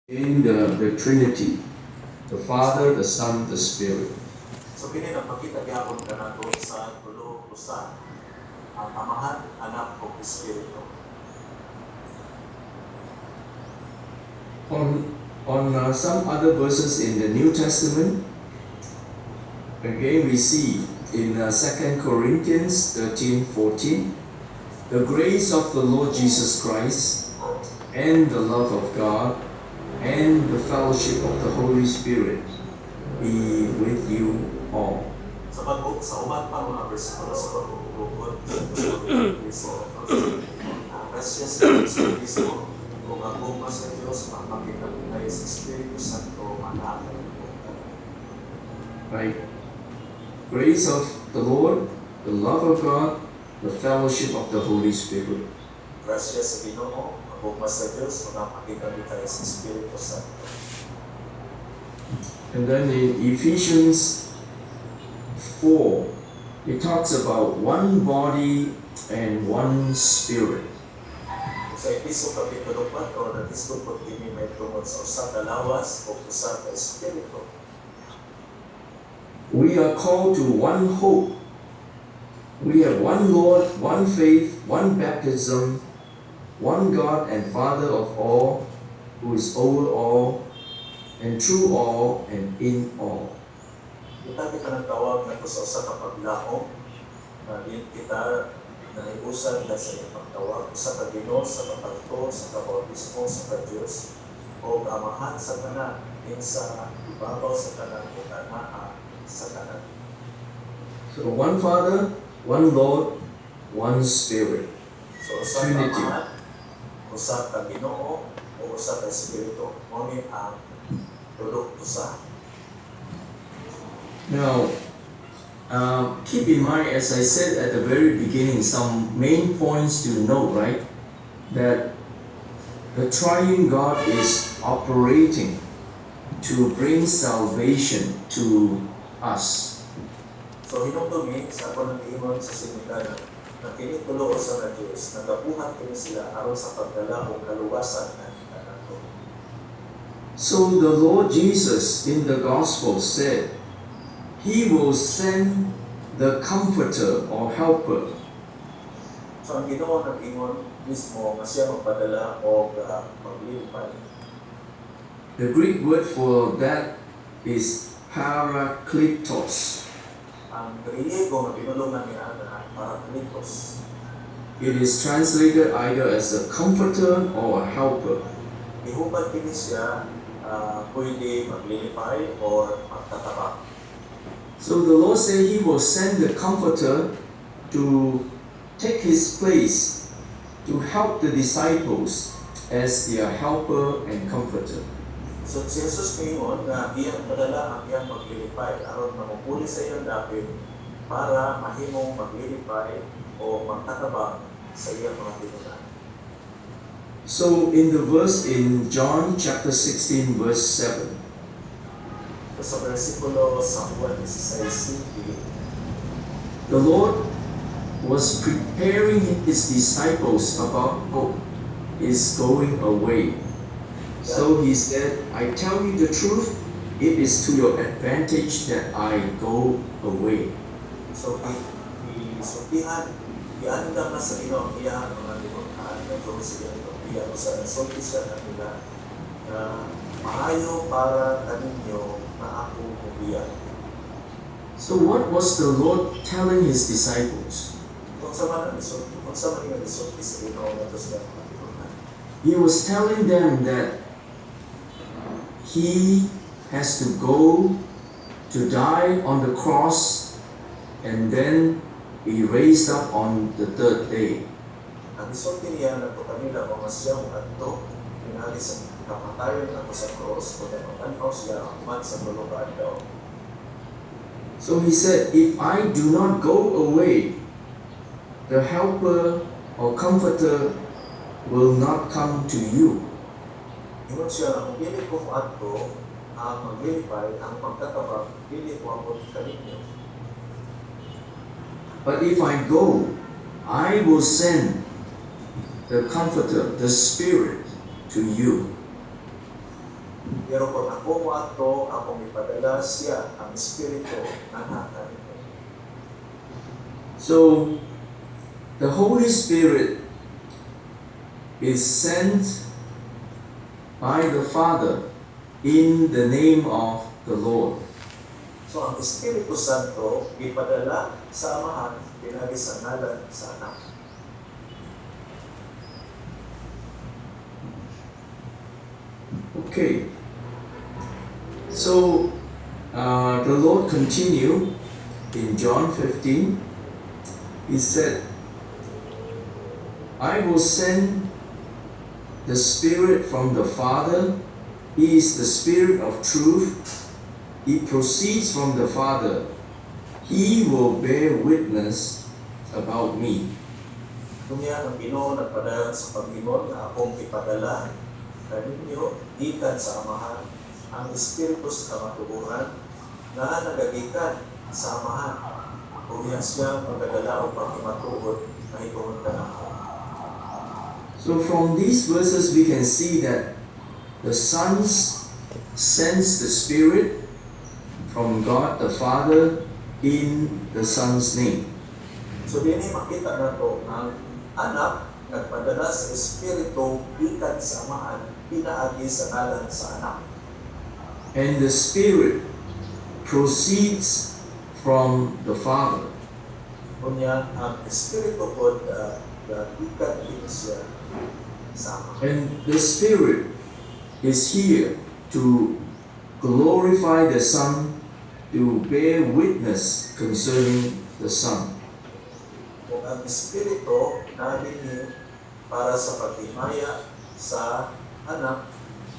in the Trinity, the Father, the Son, the Spirit. So kini nagpakita gyapon kanato sa tulo usa ang Amahan, Anak ug Espiritu. On some other verses in the New Testament, again we see in 2 Corinthians 13:14, the grace of the Lord Jesus Christ and the love of God and the fellowship of the Holy Spirit be with you all. Sa pag sa uban pa mga bersikulo sa pag-uukod sa grasya sa Kristo ug ang gugma sa Dios mapakita tayo sa Espiritu Santo manatag. Right? Grace of the Lord, the love of God, the fellowship of the Holy Spirit. Grasya sa Ginoo, ang gugma sa Dios mapakita tayo sa Espiritu Santo. And then in Ephesians 4, it talks about one body and one spirit. Sa Episo Kapitulo 4, natisod kini may tungod sa usa ka lawas o usa ka espiritu. We are called to one hope. We have one Lord, one faith, one baptism, one God and Father of all, who is over all, and through all, and in all. Kita nagtawag na sa usa ka paglaom na din kita naiusan na sa iyang pagtawag usa ka Ginoo sa kapagto sa kabautismo sa ka-Dios o Amahan sa tanan din sa ibabaw sa tanan o kanaa sa tanan. So one Father, one Lord, one Spirit. So usa ka Trinity. Amahan, usa ka Ginoo o usa ka Espiritu mo ni ang tulo usa. Now, keep in mind, as I said at the very beginning, some main points to note, right? That the triune God is operating to bring salvation to us. So hinungtod ni sa ako ng ingon sa simulanan na kini tulo usa na Dios nagabuhat kini sila aron sa pagdala og kaluwasan nga kita nato. So the Lord Jesus in the Gospel said, He will send the Comforter or Helper. So ang Ginoo nag-ingon mismo nga siya magpadala og maglilipay. The Greek word for that is Parakletos. Ang Griego nga pinulungan niya na Parakletos. It is translated either as a comforter or a helper. Ihubad kini siya pwede maglilipay or magtatabang. So the Lord said He will send the Comforter to take His place to help the disciples as their helper and comforter. So si Jesus mingon nga iyang padala ang iyang maglilipay aron mamupuli sa iyang dapit para mahimong maglilipay o magtatabang sa iyang mga tinunan. So in the verse in John chapter 16 verse 7, Sa versikulo sa Juan 16, the Lord was preparing His disciples about His going away. So He said, I tell you the truth, it is to your advantage that I go away. so isultihan, iandam na sa Ginoo ang iyang mga libutan na doon sila iyang sa nasulti siya na nila na maayo para kaninyo na ako kubiyan. So what was the Lord telling His disciples? Kung sa man ang isulti, kung sa man ang isulti sa Ginoo na doon sila mga libutan. He was telling them that He has to go to die on the cross and then be raised up on the third day. Ang isulti niya na ito kanila mga siyang adto, pinali sa kapatayon ako sa cross, kung napatanaw siya man sa tulong adlaw. So He said, if I do not go away, the helper or comforter will not come to you. Ingon siya, ang dili ko adto, ang maglilipay, ang pagtatabang, dili ko abot kaninyo. But if I go, I will send the comforter, the Spirit, to you. Pero kung ako mo ato, akong ipadala siya ang Espiritu na nakanin. So, the Holy Spirit is sent by the Father in the name of the Lord. So ang Espiritu Santo ipadala sa Amahan pinagi sa ngalan sa Anak. Okay. So, the Lord continued in John 15. He said, I will send the Spirit from the Father. He is the Spirit of truth. He proceeds from the Father. He will bear witness about me. Kunya ang Ginoo nagpadayag sa Panginoon na akong ipadala kaninyo gikan sa Amahan ang Espiritu sa kamatuoran na nagagikan sa Amahan. Kunya siya magdadala og pagmatuod na ikaw kanako. So from these verses we can see that the Son sends the Spirit from God the Father in the Son's name. So dinhi makita nato ang Anak nagpadala sa Espiritu gikan sa Amahan pinaagi sa ngalan sa Anak. And the Spirit proceeds from the Father. Kunya ang Espiritu pod gikan din siya sa Ama. And the Spirit is here to glorify the Son, to bear witness concerning the Son. Kung ang Espiritu nabini para sa pagtimaya sa Anak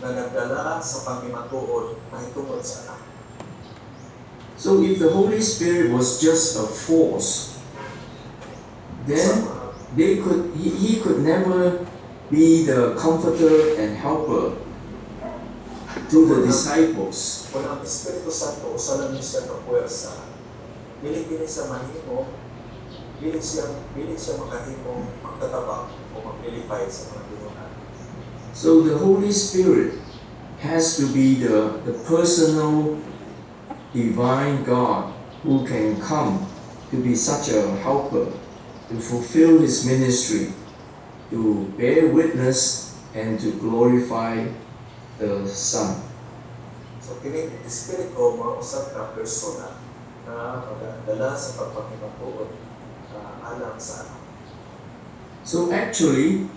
na nagdala sa pangimatuod na hitungod sa Anak. So if the Holy Spirit was just a force, then he could never be the comforter and helper to the disciples. Kung ang Espiritu Santo usalan niya siya ng puwersa, dili siya mahimo, dili siya makahimo magtatabang o maglilipay sa mga tinunan. So the Holy Spirit has to be the personal divine God who can come to be such a helper, to fulfill his ministry, to bear witness and to glorify the Son. So kini Espiritu mausap ka persona na magdala sa pagpakimatuod alam sa Anak. So actually,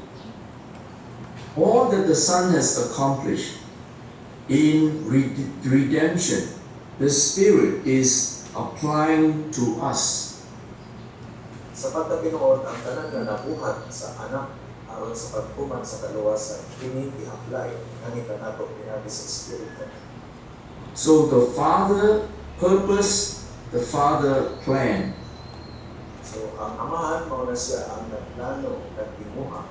all that the Son has accomplished in redemption, the Spirit is applying to us. Sa pagkabinoon, ang tanan na nabuhat sa Anak aron sa pagtuman sa kaluwasan, kini i-apply ngani kanato pinagi sa Espiritu. So the Father purpose, the Father plan. So ang Amahan mao na siya ang nagplano ug nagtimuha.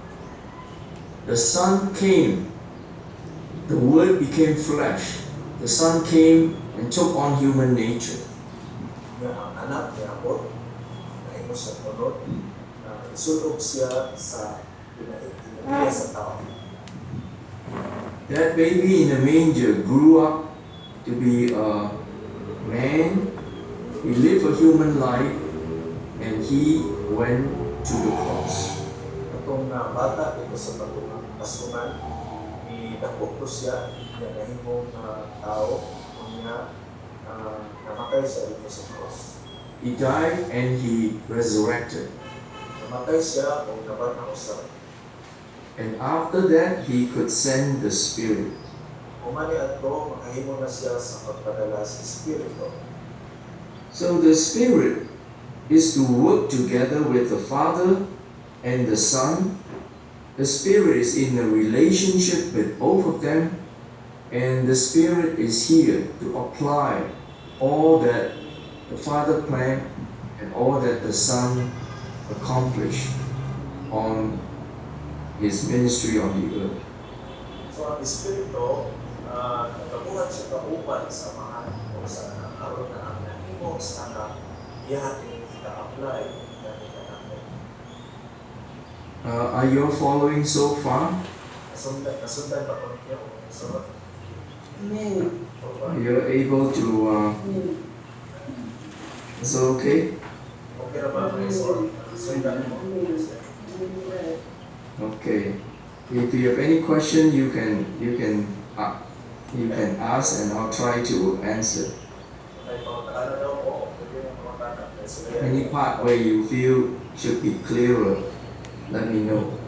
The Son came, the Word became flesh. The Son came and took on human nature. Nga ang Anak niabot na imo sa tunod isulog siya sa pinaiya sa tao. That baby in the manger grew up to be a man. He lived a human life and he went to the cross. Itong bata dito sa pagtunang kasungan, idakop ko siya, niya nahimong tao, niya namatay siya dito sa cross. He died and he resurrected. Namatay siya o nabat na usap. And after that, he could send the Spirit. Umani ato, makahimo na siya sa pagpadala sa Espiritu. So the Spirit is to work together with the Father and the Son. The Spirit is in a relationship with both of them, and the Spirit is here to apply all that the Father planned and all that the Son accomplished on his ministry on the earth. So ang Espiritu, nagabuhat siya kauban sa Amahan o sa Anak, aron na ang nahimo sa Anak, iyahatin ika-apply ngani kanato. Are you following so far? Nasundan pa ko niyo. So, Amen. You're able to, Amen. is it okay? Okay na ba? May sundan mo. Okay. If you have any question, you can ask, and I'll try to answer. May pangkakala daw po. Pwede yung pangkakala. Any part where you feel should be clearer, let me know.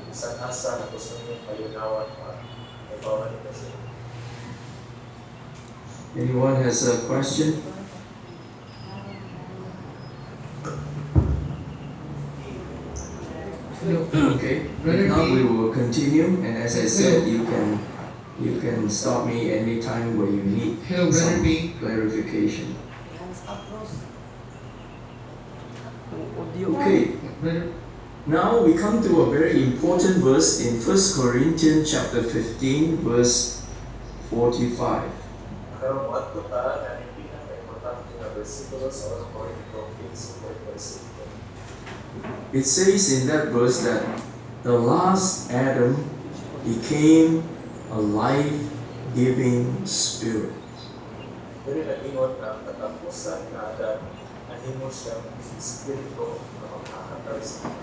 Isang asa na gusto niyo palinawan pa. May bawal kasi. Anyone has a question? Okay. If not, we will continue. And as I said, you can stop me anytime where you need Hello, Brother some B. clarification. Audio. Okay. Brother, Now we come to a very important verse in 1 Corinthians chapter 15, verse 45. Pero mo ato ta na hindi na importante na bersikulo sa 1 Corinthians 15 verse 8. It says in that verse that the last Adam became a life-giving spirit. Dili nag-ingon na katapusan na Adan nahimo siyang espiritu na magkakatay sa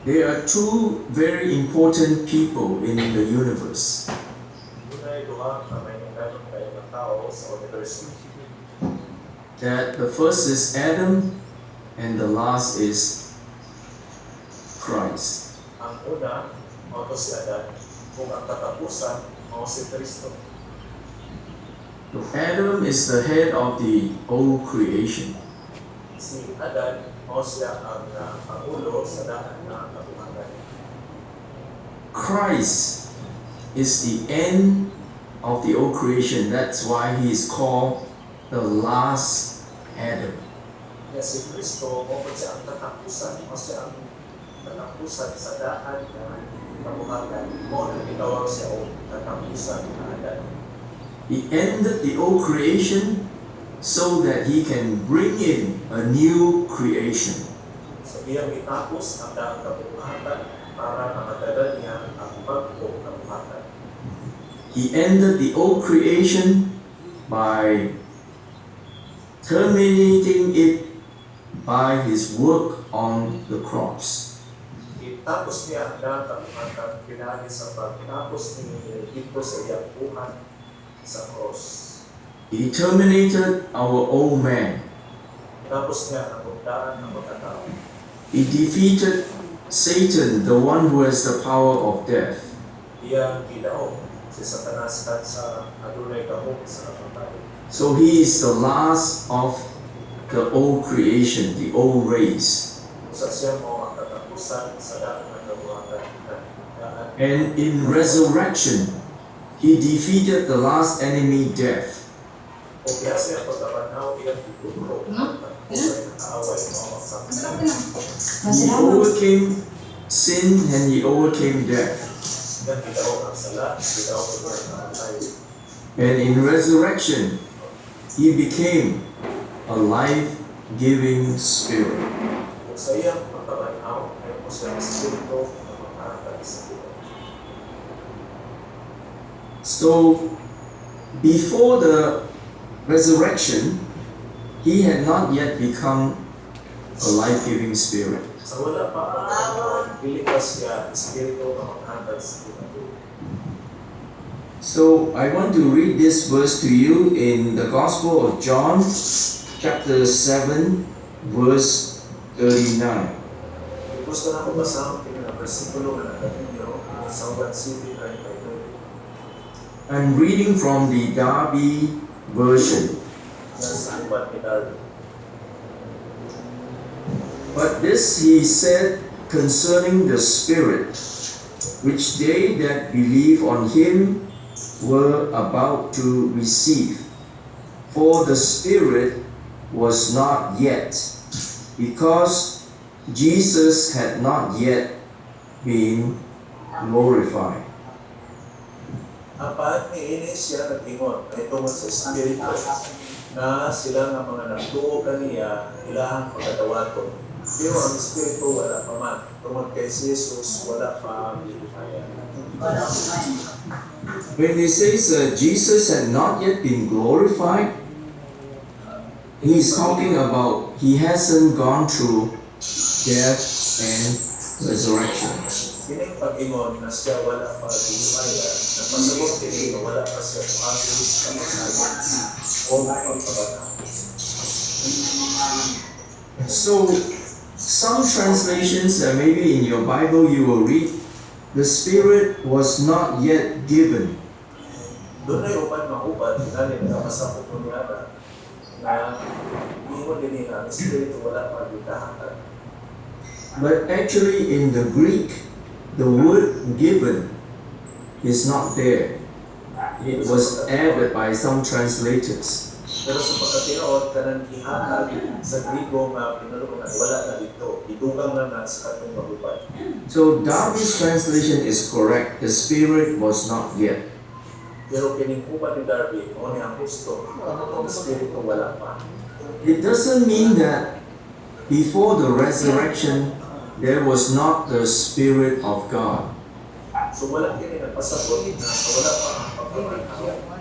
There are two very important people in the universe. Dunay duha ka may nagkatong kayo ng tao sa universo. That the first is Adam and the last is Christ. Ang una, mao to si Adan, kung ang katapusan mao si Kristo. Adam is the head of the old creation. Si Adan, mao siya ang pangulo sa daan na kabuhayan. Christ is the end of the old creation. That's why he is called the last Adam. Kaya si Kristo, mao siya ang katapusan, mao siya ang katapusan sa daan na kabuhayan. Mao na gitawag siya o katapusan na Adan. He ended the old creation so that he can bring in a new creation. So iyang itapos ang daang kabuhatan para namadala niya ang bagong kabuhatan. He ended the old creation by terminating it by his work on the cross. Itapos niya ang daang kabuhatan pinagi sa pagtapos ni dito sa iyang buhat sa cross. He terminated our old man. Tapos niya ang bugdaan ng pagkatao. He defeated Satan, the one who has the power of death. Iyang gidaog si Satanas kan sa adunay kahog sa kapatay. So he is the last of the old creation, the old race. Sa siya mo ang katapusan sa daan ng kabuhatan. And in resurrection, he defeated the last enemy, death. O kaya siya pagkabanaw iyang tuturo ang katapusan ng kaaway mo ang kapatay. He overcame sin and he overcame death. Iyang gidaog ang sala, gidaog ang kapatay. And in resurrection, he became a life-giving spirit. Kung sa iyang pagkabanaw ay mo siya espiritu na magkakatay sa buhay. So, before the resurrection, he had not yet become a life-giving spirit. Sa wala pa ang dili pa siya espiritu na magkakatay sa buhay. So, I want to read this verse to you in the Gospel of John, chapter 7, verse 39. Gusto na ko basahin ang bersikulo na nagatinyo sa Juan 7:32. I'm reading from the Darby version. Nasa uban ni Darby. But this he said concerning the Spirit, which they that believe on him were about to receive. For the Spirit was not yet, because Jesus had not yet been glorified. Apat ni ini siya nag-ingon ay tungkol sa Espiritu na sila nga mga nagtuo kaniya ilahang pagkatawaton. Pero ang Espiritu wala pa man. Tungkol kay si Jesus wala pa ang lihayan. When he says Jesus had not yet been glorified, he's talking about he hasn't gone through death and resurrection. Kining pag-ingon na siya wala pa gihimaya, napasabot kini nga wala pa siya tumatis sa pagkain o pagpabata. So, some translations, maybe in your Bible you will read, the Spirit was not yet given. Doon ay upan mahubad, nanin na masapot mo niya na ingon din na Espiritu wala pa gitahakan. But actually in the Greek, the word given is not there. It was added by some translators. Pero sa pagkatinood, kanang ihatag sa Grigo nga pinulungan, wala na dito. Idugang na sa katong mahubad. So Darby's translation is correct. The Spirit was not yet. Pero kining upan ni Darby, o niya ang gusto, ang Espiritu wala pa. It doesn't mean that before the resurrection there was not the Spirit of God. So wala kini nagpasabot na sa wala pa ang pagkakataon,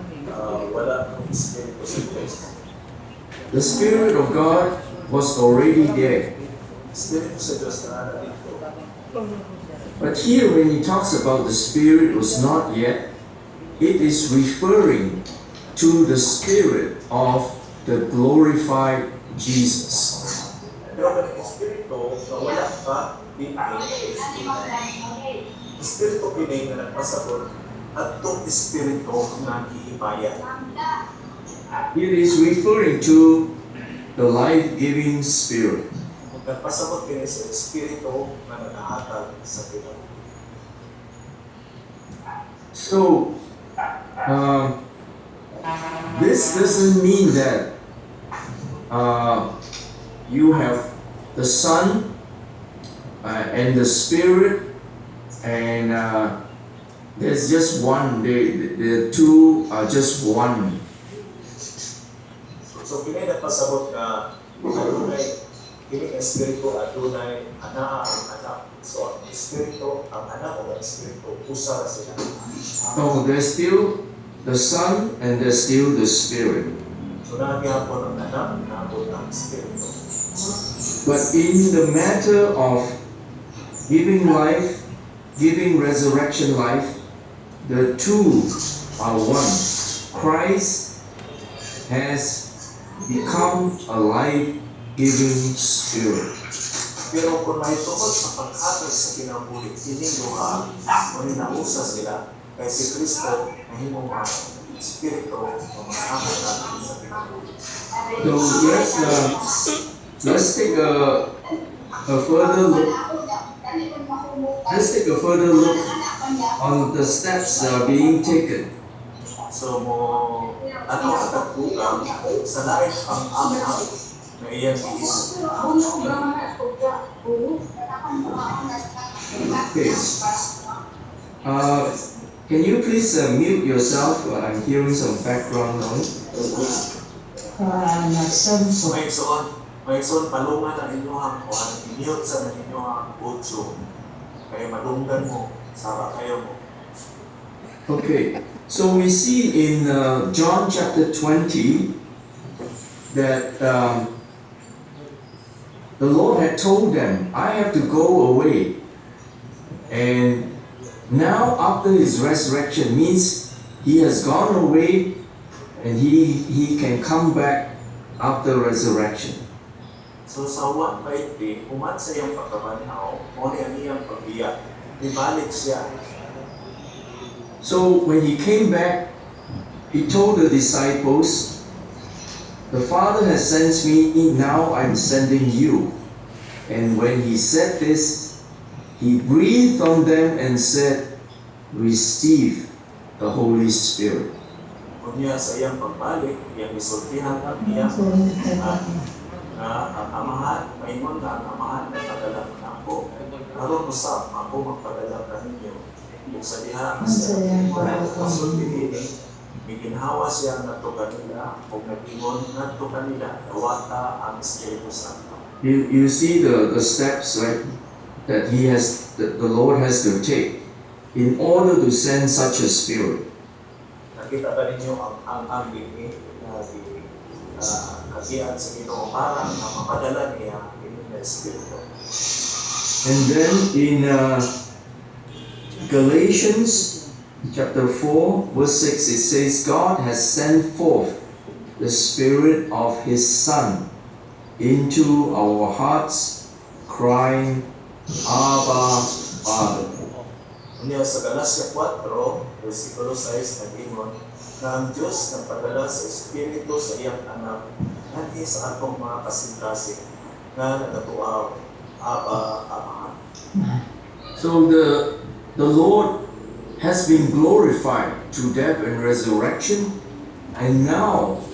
wala ang Espiritu sa Kristo. The Spirit of God was already there. Espiritu sa Diyos na ana dito. But here when he talks about the Spirit was not yet, it is referring to the Spirit of the glorified Jesus. Pero kung Espiritu na wala pa, Espiritu pining na nagpasabot at itong Espiritu na gihimaya. It is referring to the life-giving Spirit. Nagpasabot kini sa Espiritu na naghahatag sa Panginoon. So, this doesn't mean that you have the Son and the Spirit, and there's just one. The two are just one. So kini nagpasabot na adunay kini Espiritu adunay ana ang anak. So ang Espiritu ang anak o ang Espiritu usa ra sila. So there's still the Son and there's still the Spirit. So nagyapon ang anak, nabot ang Espiritu. But in the matter of giving life, giving resurrection life, the two are one. Christ has become a life-giving Spirit. Pero kung may tungkol sa paghatag sa kinabuhi, kining duha o ninausa sila kay si Kristo na himong Espiritu o maghatag sa kinabuhi. So let's take a further look. Let's take a further look on the steps being taken. So mo ano katagpugang sa lain ang amang na iyang giisip. Okay. Can you please mute yourself? I'm hearing some background noise. May son palungan ang inyong kuan, i-mute sa inyong audio. Kaya madunggan mo, sara kayo mo. Okay, so we see in John chapter 20 that the Lord had told them, I have to go away. And now after his resurrection means he has gone away and he can come back after resurrection. So sa 1:20, human sa iyang pagkabanhaw, o niya niyang pagbiyak, ibalik siya. So when he came back, he told the disciples, the Father has sent me, now I'm sending you. And when he said this, he breathed on them and said, receive the Holy Spirit. Kung niya sa iyang pagbalik, iyang isultihan ang iyang ang amahan, maingon na ang amahan na padala na ako. Karon usap ako magpadala ka ninyo. Kung sa diha sa kasulti ini, miginhawa siya ngadto kanila o nagingon ngadto kanila dawata ang Espiritu Santo. You see the steps, right, that the Lord has to take in order to send such a Spirit. nakita ba ninyo ang bini na kagihan sa Ginoo para na mapadala niya inyong Espiritu. And then in Galatians chapter 4 verse 6 it says God has sent forth the Spirit of His Son into our hearts, crying, Abba, Father. Unya sa Galacia 4, versikulo 6 nag-ingon na ang Diyos nagpadala sa Espiritu sa iyang anak nganhi sa atong mga kasing-kasing nga nagatuaw, Abba, Ama. So the Lord has been glorified through death and resurrection, and now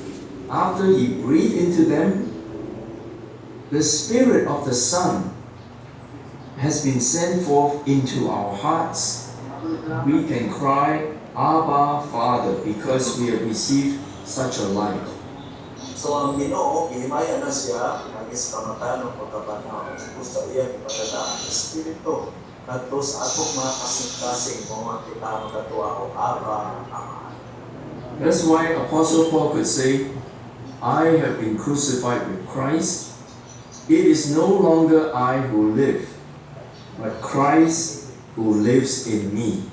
after He breathed into them, the Spirit of the Son has been sent forth into our hearts. We can cry, Abba, Father, because we have received such a life. So ang Ginoo gihimaya na siya ang iskamatan ng pagkabanaw kung sa iyang ipadala ang Espiritu ngadto sa atong mga kasing-kasing mga kita magatuaw, Abba, Ama. That's why Apostle Paul could say, I have been crucified with Christ. It is no longer I who live, but Christ who lives in me.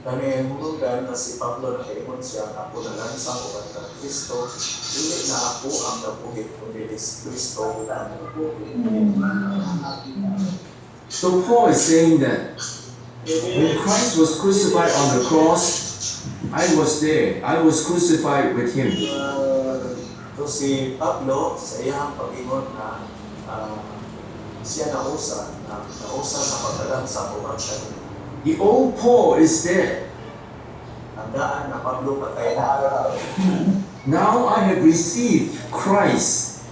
Kani hulugan na si Pablo na kaingon siya, ako na lang sa ugat ng Kristo, dili na ako ang nabuhit, kundi si Kristo ang nabuhit. So Paul is saying that when Christ was crucified on the cross, I was there. I was crucified with Him. So si Pablo sa iyang pag-ingon na siya nausa sa pagdalang sa ugat ng The old Paul is dead. Tandaan na Pablo patay na. Now I have received Christ.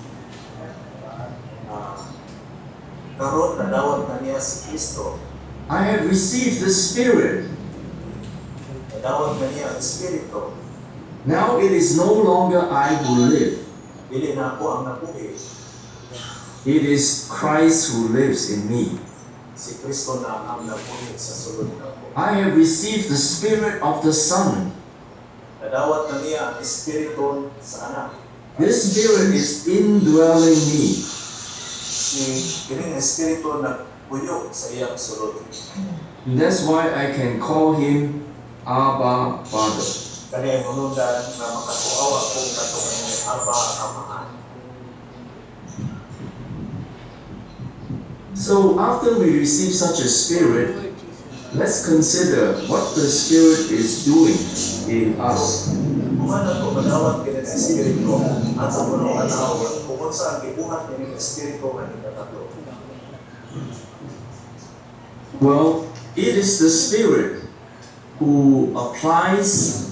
Karon nadawat na niya si Kristo. I have received the Spirit. Nadawat na niya ang Espiritu. Now it is no longer I who live. Dili na ako ang nabuhi. It is Christ who lives in me. Si Kristo na ang nabuhi sa sulod na ako. I have received the Spirit of the Son. Nadawat na niya ang Espiritu sa anak. This Spirit is indwelling me. Si kining Espiritu nagpuyo sa iyang sulod. And that's why I can call Him Abba, Father. Kani hunundan na makatuaw akong katuan ni Abba, Amahan. So after we receive such a Spirit, let's consider what the Spirit is doing in us. Kung ano ko madawat kini ng Espiritu, at sa puno anawon, kung sa gibuhat ni ng Espiritu nga nagtatlo. Well, it is the Spirit who applies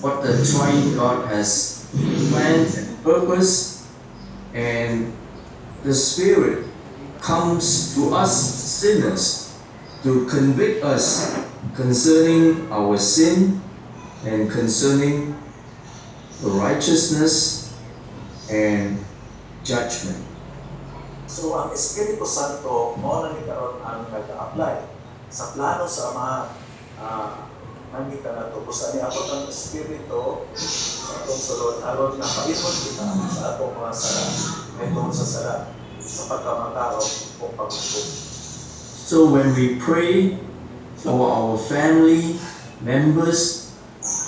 what the Triune God has planned and purposed, and the Spirit comes to us sinners to convict us concerning our sin and concerning the righteousness and judgment. So ang Espiritu Santo mo na ni karon ang nag-apply sa plano sa mga nangita na to. Kusa ni abot ang Espiritu sa atong sulod aron na paimon kita sa atong mga sala ito sa sala sa pagkamatao o pagkukup. So when we pray for our family members,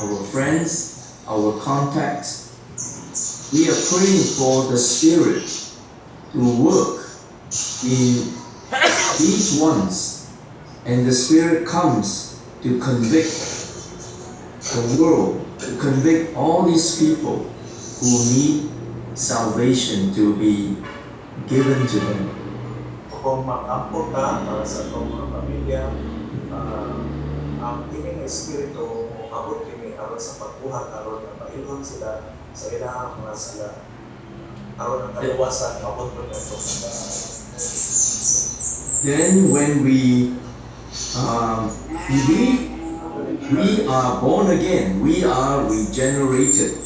our friends, our contacts, we are praying for the Spirit to work in these ones, and the Spirit comes to convict the world, to convict all these people who need salvation to be given to them. Kung mag-ampot ka para sa itong mga pamilya, ang kining Espiritu abot kini aron sa pagbuhat aron na mailhon sila sa ilang mga sala aron ang kaluwasan abot mo na itong Then when we believe, we are born again, we are regenerated.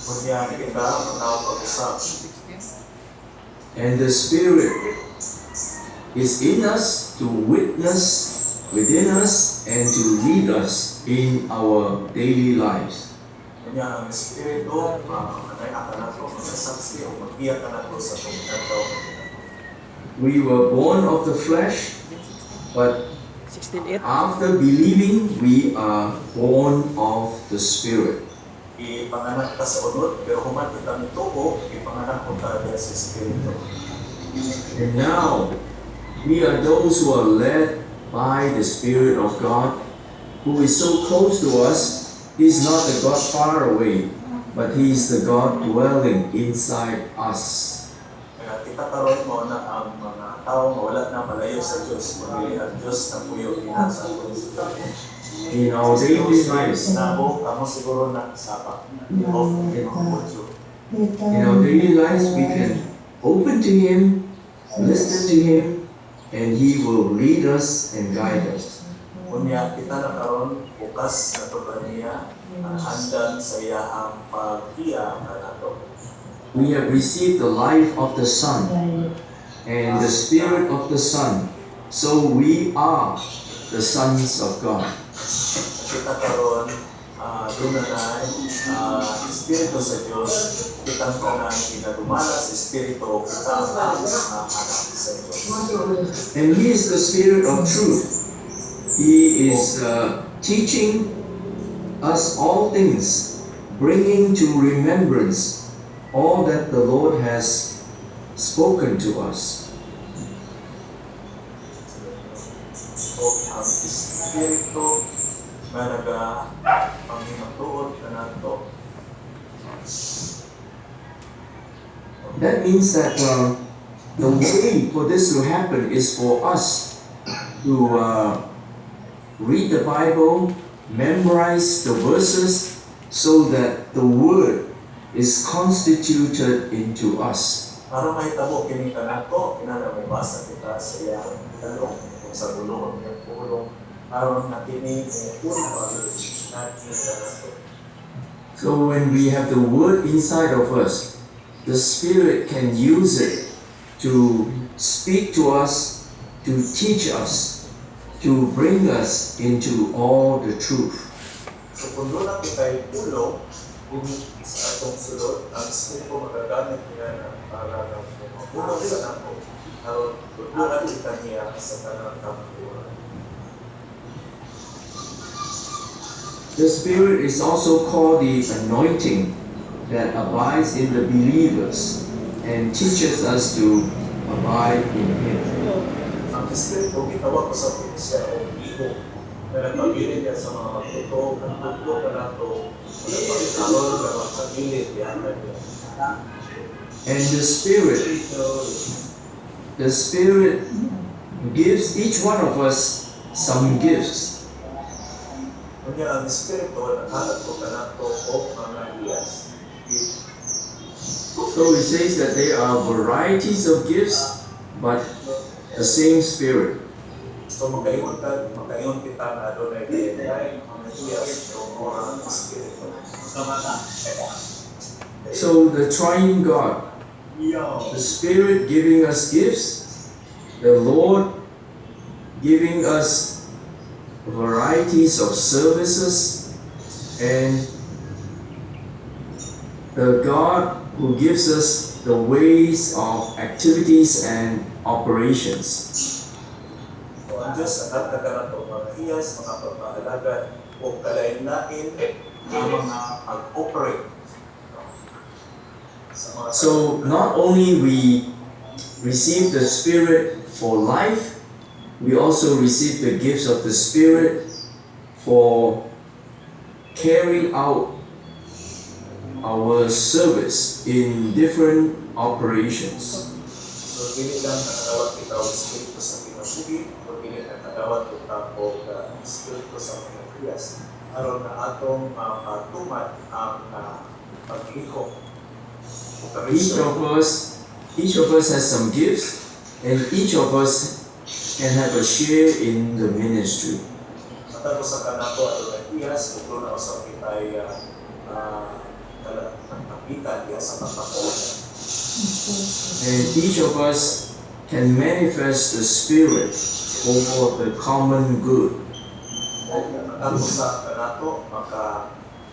kunya kita manaw pag-usap. And the Spirit is in us to witness within us and to lead us in our daily lives. Kanya ang Espiritu, manay ka na ito, magsasaksi o magbiyak ka na ito sa pagkataw. We were born of the flesh, but 16:8. after believing, we are born of the Spirit. Ipanganak ka sa unod, pero human kita nituko, ipanganak ko ka sa Espiritu. And now, we are those who are led by the Spirit of God, who is so close to us. He is not the God far away, but He is the God dwelling inside us. Kaya kita karon mo na ang mga tao nga wala na malayo sa Diyos, pamili ang Diyos na puyo sa atong sulat. In our daily lives, Nabo, kamo siguro na sapa. Of mga putyo. in our daily lives, we can open to Him, listen to Him, and He will lead us and guide us. Kunya kita na karon bukas na to kaniya, andan sa iyang pagkiya kanato. We have received the life of the Son and the Spirit of the Son, so we are the sons of God. Kita karon dunay Espiritu sa Dios, kitang tanan ginagumala sa Espiritu kita ang mga anak sa Dios. And He is the Spirit of truth. He is teaching us all things, bringing to remembrance all that the Lord has spoken to us. O ang Espiritu nga nagapanghinatuod kanato. That means that the way for this to happen is for us to read the Bible, memorize the verses, so that the Word is constituted into us. Para mahitabo kini kanato, kinahanglan mabasa kita sa iyang talong sa gulong ng pulong aron na kini una natin kanato. So when we have the Word inside of us, the Spirit can use it to speak to us, to teach us, to bring us into all the truth. So kung doon na kita'y pulong, sa atong sulod, ang Espiritu magagamit niya para na mapulong sa nato. Aron tutunan kita niya sa tanang kamutuan. The Spirit is also called the anointing that abides in the believers and teaches us to abide in Him. Ang Espiritu, gitawag ko sa siya o iho na nagpabilid niya sa mga magtuto, nagtuto ka nato, nagpabilid na magpabilid niya. And the Spirit gives each one of us some gifts. Kanya ang Espiritu, naghalat ko ka nato o mga iyas. So it says that there are varieties of gifts, but the same Spirit. So magkaingon kita na doon ay kaya mga iyas o mga Espiritu. So the triune God, the Spirit giving us gifts, the Lord giving us varieties of services, and the God who gives us the ways of activities and operations. So ang Diyos, ang nagkakaroon ng mga iyas, mga pagmahalagan, o kalain-lain, ang mga pag-operate. So not only we receive the Spirit for life, we also receive the gifts of the Spirit for carrying out our service in different operations. So dili lang nakadawat kita og Espiritu sa kinabuhi, o dili nakadawat kita og Espiritu sa mga iyas, aron na atong matuman ang paglihok. Each of us has some gifts, and each of us can have a share in the ministry. Matapos sa kanato at iyas, kung na sa kitay nagpapitan diya sa pagpapunan. And each of us can manifest the Spirit for the common good. Matapos sa kanato,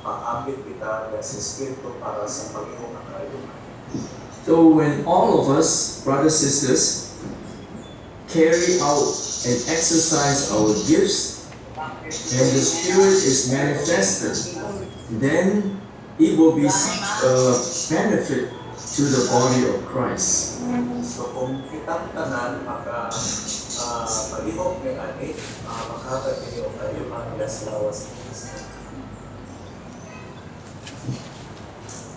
maambit kita sa Espiritu para sa pag-iwag ng kayuhan. So when all of us, brothers, sisters, carry out and exercise our gifts, and the Spirit is manifested, then it will be a benefit to the body of Christ. So kung kitang tanan, pag-iwag ng ani, makahatag ninyo kayuhan sa lawas ng Kristo.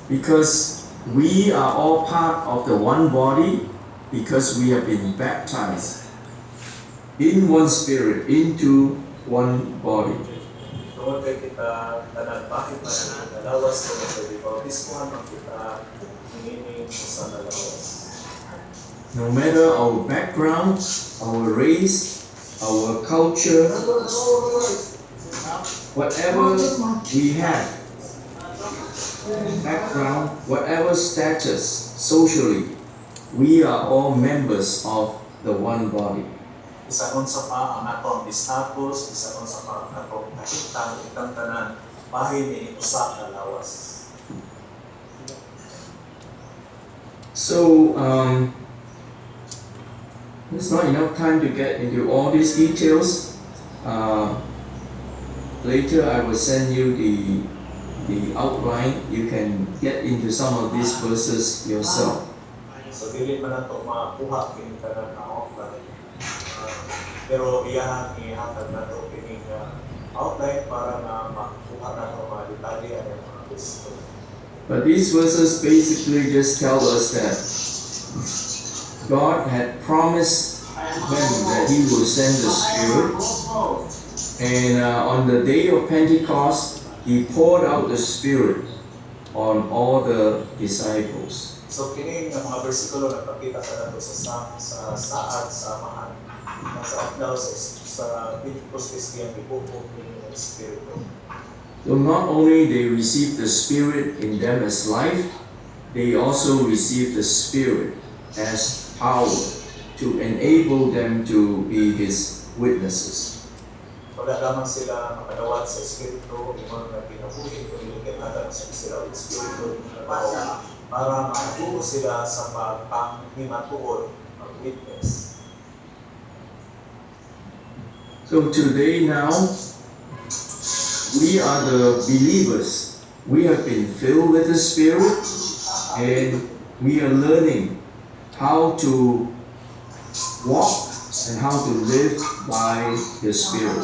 Because we are all part of the one body, because we have been baptized in one spirit into one body. Tungod kay kita tanan bakit man ang lawas ko ng bautismuhan ang kita hinihiling sa lawas. No matter our background, our race, our culture, whatever we have, background, whatever status socially, we are all members of the one body. Bisan unsa pa ang atong status, bisan unsa pa ang atong kahitang itang tanan, bahin ni usa ka lawas. So, there's not enough time to get into all these details. Later, I will send you the outline. You can get into some of these verses yourself. So dili man nato makuha kini tanan na outline. Pero iyahan ihatag nato kini outline para na makuha nato mga detalye ang mga gusto. But these verses basically just tell us that God had promised them that He will send the Spirit, and on the day of Pentecost, He poured out the Spirit on all the disciples. So kini nga mga bersikulo nagpakita sa nato sa saad sa samahan sa adlaw sa Pentecost Christian ibubuo ni Espiritu. So not only they received the Spirit in them as life, they also received the Spirit as power to enable them to be His witnesses. Wala lamang sila makadawat sa Espiritu, imong na kinabuhi kung ilikatagan sa sila ang Espiritu para makatulong sila sa pagpanghimatungod, mag-witness. So today now, we are the believers. We have been filled with the Spirit, and we are learning how to walk and how to live by the Spirit.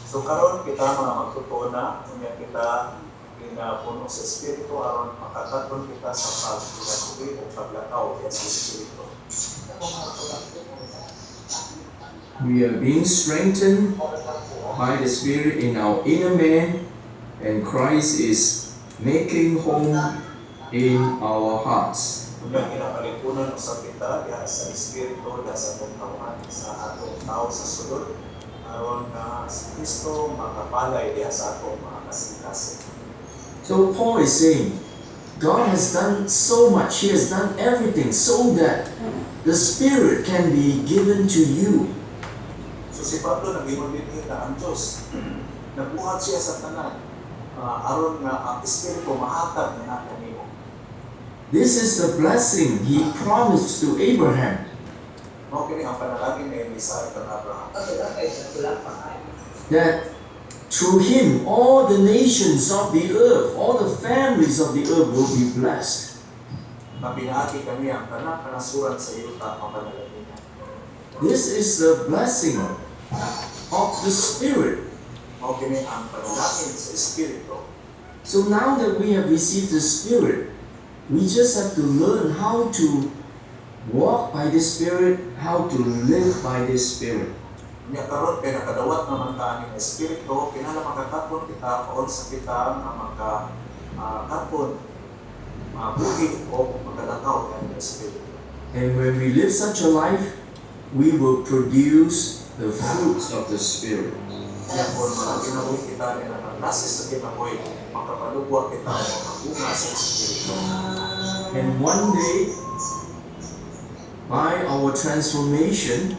So karon kita mga magtutuna, kunya kita puno sa Espiritu aron makataton kita sa pagpatuloy o paglakaw sa Espiritu. We are being strengthened by the Spirit in our inner man, and Christ is making home in our hearts. Kunya kinapalikunan sa kita diha sa Espiritu diha sa atong tawhan sa atong tao sa sulod aron na si Kristo makapalay diha sa atong mga kasing-kasing. So Paul is saying, God has done so much, He has done everything so that the Spirit can be given to you. So si Pablo nag-ingon din na ang Diyos, nagbuhat siya sa tanan, aron nga ang Espiritu mahatag na kanimo. This is the blessing He promised to Abraham. Mao kini ang panalangin ni Isaac kang Abraham. That through him all the nations of the earth, all the families of the earth will be blessed. Mapinahati kami ang tanan kanasuran sa yuta ang panalangin. This is the blessing of the Spirit. Mao kini ang panalangin sa Espiritu. So now that we have received the Spirit, we just have to learn how to walk by the Spirit, how to live by the Spirit. Nya karon kay nakadawat naman ta ang Espiritu, kinahanglan makatapon kita paol sa kita nga makatapon buhi o magkalakaw ang Espiritu. And when we live such a life, we will produce the fruits of the Spirit. Kaya kung kinabuhi kita na naglasis sa kinabuhi, makapalugwa kita o makabunga sa Espiritu. And one day, by our transformation,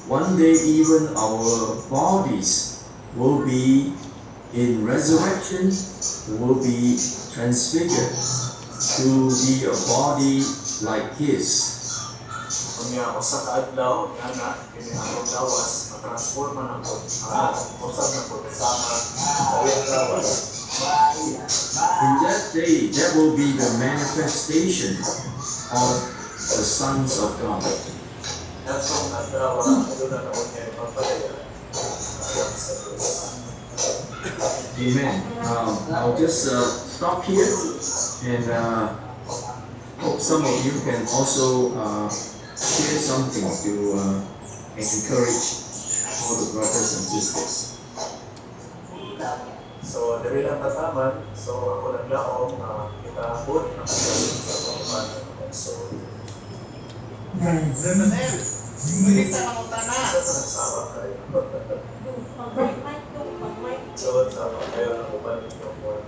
one day even our bodies will be in resurrection will be transfigured to be a body like His. Kunya usa ka adlaw ana kini ang lawas matransforma na po usab na po sama sa iyang lawas. In that day, there will be the manifestation of the sons of God. Atong adlaw ano na na unya pagpadaya sa Diyos. Amen. I'll just stop here and hope some of you can also share something to encourage all the brothers and sisters. So, dali lang tataman. So, ako naglaom kita abot ng pagkakas so, Renanel, balik na ako sa tanas. nagsawa kayo. So, sama kayo na ubalik yung word.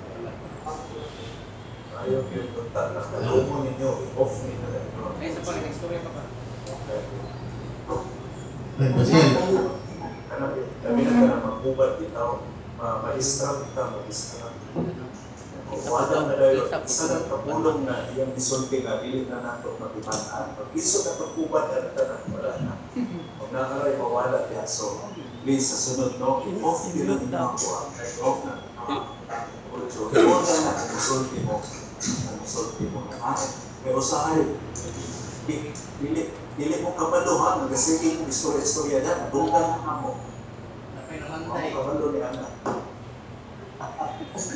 Ayaw yung punta na kalumo ninyo, i-off ninyo na ito. Ay, sa pala, istorya pa ba? Karena kami na magbubat bitaw, ma-distract kita, ma-distract. Wadang na dayo, isa ng kapulong na iyang isulti nga, pilit na nato mag-imanan. Pag-iso na pagbubat na natin, wala na. Huwag na karay mawala niya. So, please, sa sunod, no, i-off nila ninyo ako. I-off na. I-off na ang isulti mo. Ang isulti mo. Pero sa akin, dili mo kabaluhan, nag-sige mo istorya-istorya niya, dugang mo. Napay naman Mga tayo. kabalo ni Ana.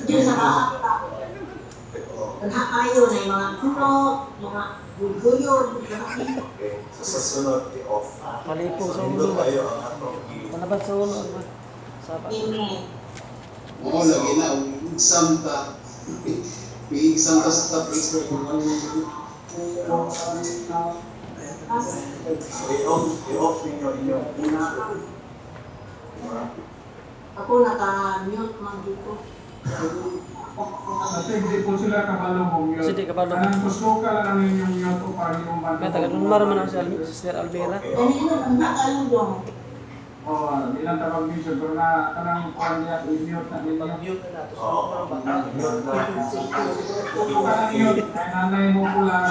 Diyan nakakakita. Nagkakayo na yung mga puno, mga gulguyon, Okay, so sa sunod, i-off. Malipong sa Hindi ulo. tayo ang atong Manabat sa ulo. Sabat. Amen. Oo, lagi na. Exam ta. I-exam ta sa top expert. So i-off ninyo inyong puso. Ako naka-mute man dito. Kasi hindi po sila kabalo mong yun. Kasi di kabalo. Anong gusto ka lang yung yun o para yung banda. Kaya taga Dunmar man ang si Sister Alvera. Okay, Ganito ang nakaludong. Oo, di lang tawag minsan. Pero na kanang kuhan niya, i-mute na ninyo. Mute na nato. Oo, yun na. Kung ka lang yun, ay nanay mo po lang.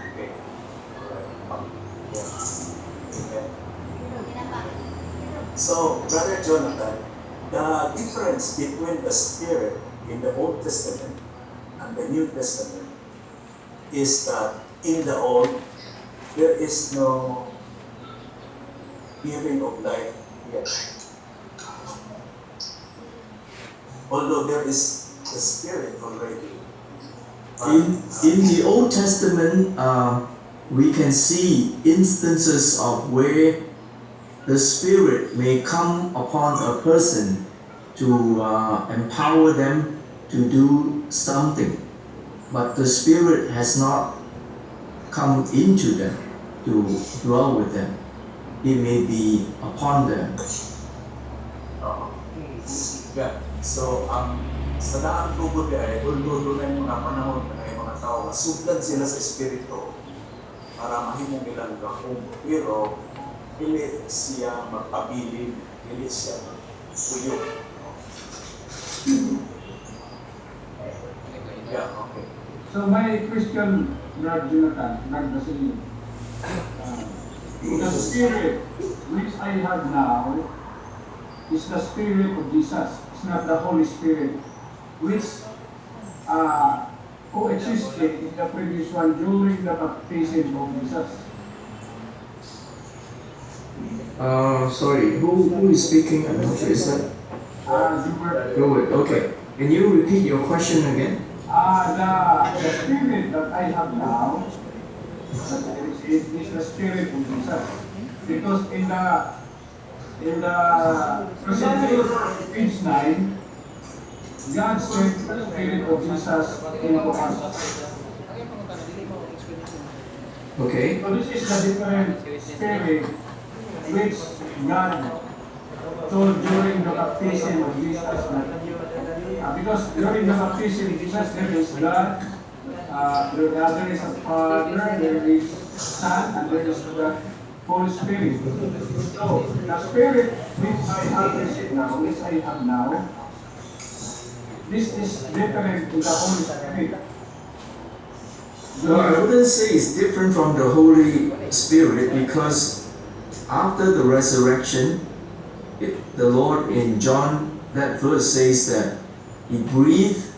Okay. Yeah. So, Brother Jonathan, the difference between the Spirit in the Old Testament and the New Testament is that in the Old, there is no giving of life yet. Although there is the Spirit already. In the Old Testament, we can see instances of where the Spirit may come upon a person to empower them to do something, but the Spirit has not come into them to dwell with them. It may be upon them. Yeah. So, sa daang tubod ay uldulo na yung mga panahon na yung mga tao, masugdan sila sa Espiritu para mahimong ilang gakong, pero pili siya magpabilin, pili siya tuyo. Yeah, okay. So my question, Brother Jonathan, nagdasili. The Spirit which I have now is the Spirit of Jesus. It's not the Holy Spirit, which coexisted in the previous one during the baptism of Jesus. Sorry, who is speaking? I'm not sure. Is that You were Robert? Okay. Can you repeat your question again? the Spirit that I have now is the Spirit of Jesus. Because in the present page 9, God sent the Spirit of Jesus into us. Okay. So this is the different Spirit which God told during the baptism of Jesus. Because during the baptism of Jesus, there is God, there is a Father, there is Son, and there is the Holy Spirit. So, the Spirit which I have received now, which I have now, this is different to the Holy Spirit. Well, I wouldn't say it's different from the Holy Spirit because after the resurrection, the Lord in John, that verse says that He breathed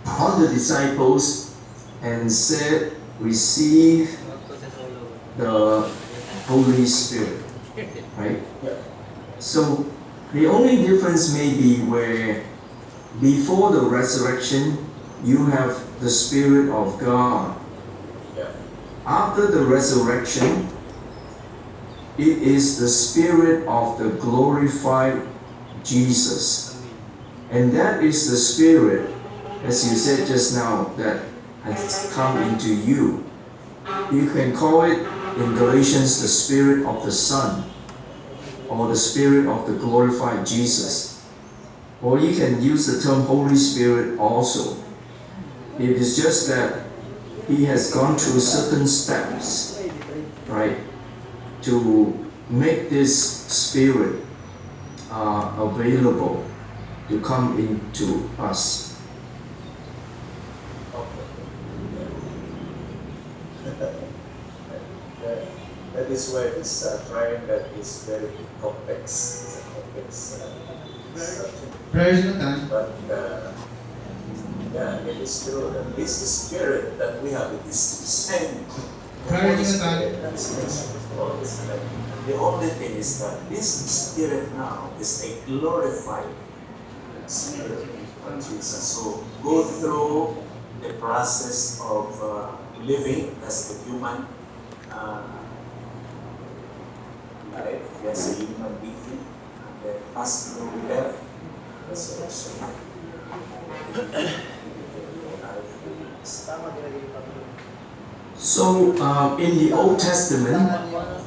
on the disciples and said, receive the Holy Spirit. Right? So the only difference may be where before the resurrection, you have the Spirit of God. After the resurrection, it is the Spirit of the glorified Jesus. And that is the Spirit, as you said just now, that has come into you. You can call it in Galatians the Spirit of the Son, or the Spirit of the glorified Jesus. Or you can use the term Holy Spirit also. It is just that He has gone through certain steps, right, to make this Spirit available to come into us. That is why this triangle is very complex. It's a complex subject. Prayer Jonathan. But yeah, it is true that this Spirit that we have, it is the same. Prayer Holy Jonathan. Spirit that is present all this time. The only thing is that this Spirit now is a glorified Spirit of Jesus. So go through the process of living as a human life, as a human being, and then pass through death, resurrection. So in the Old Testament,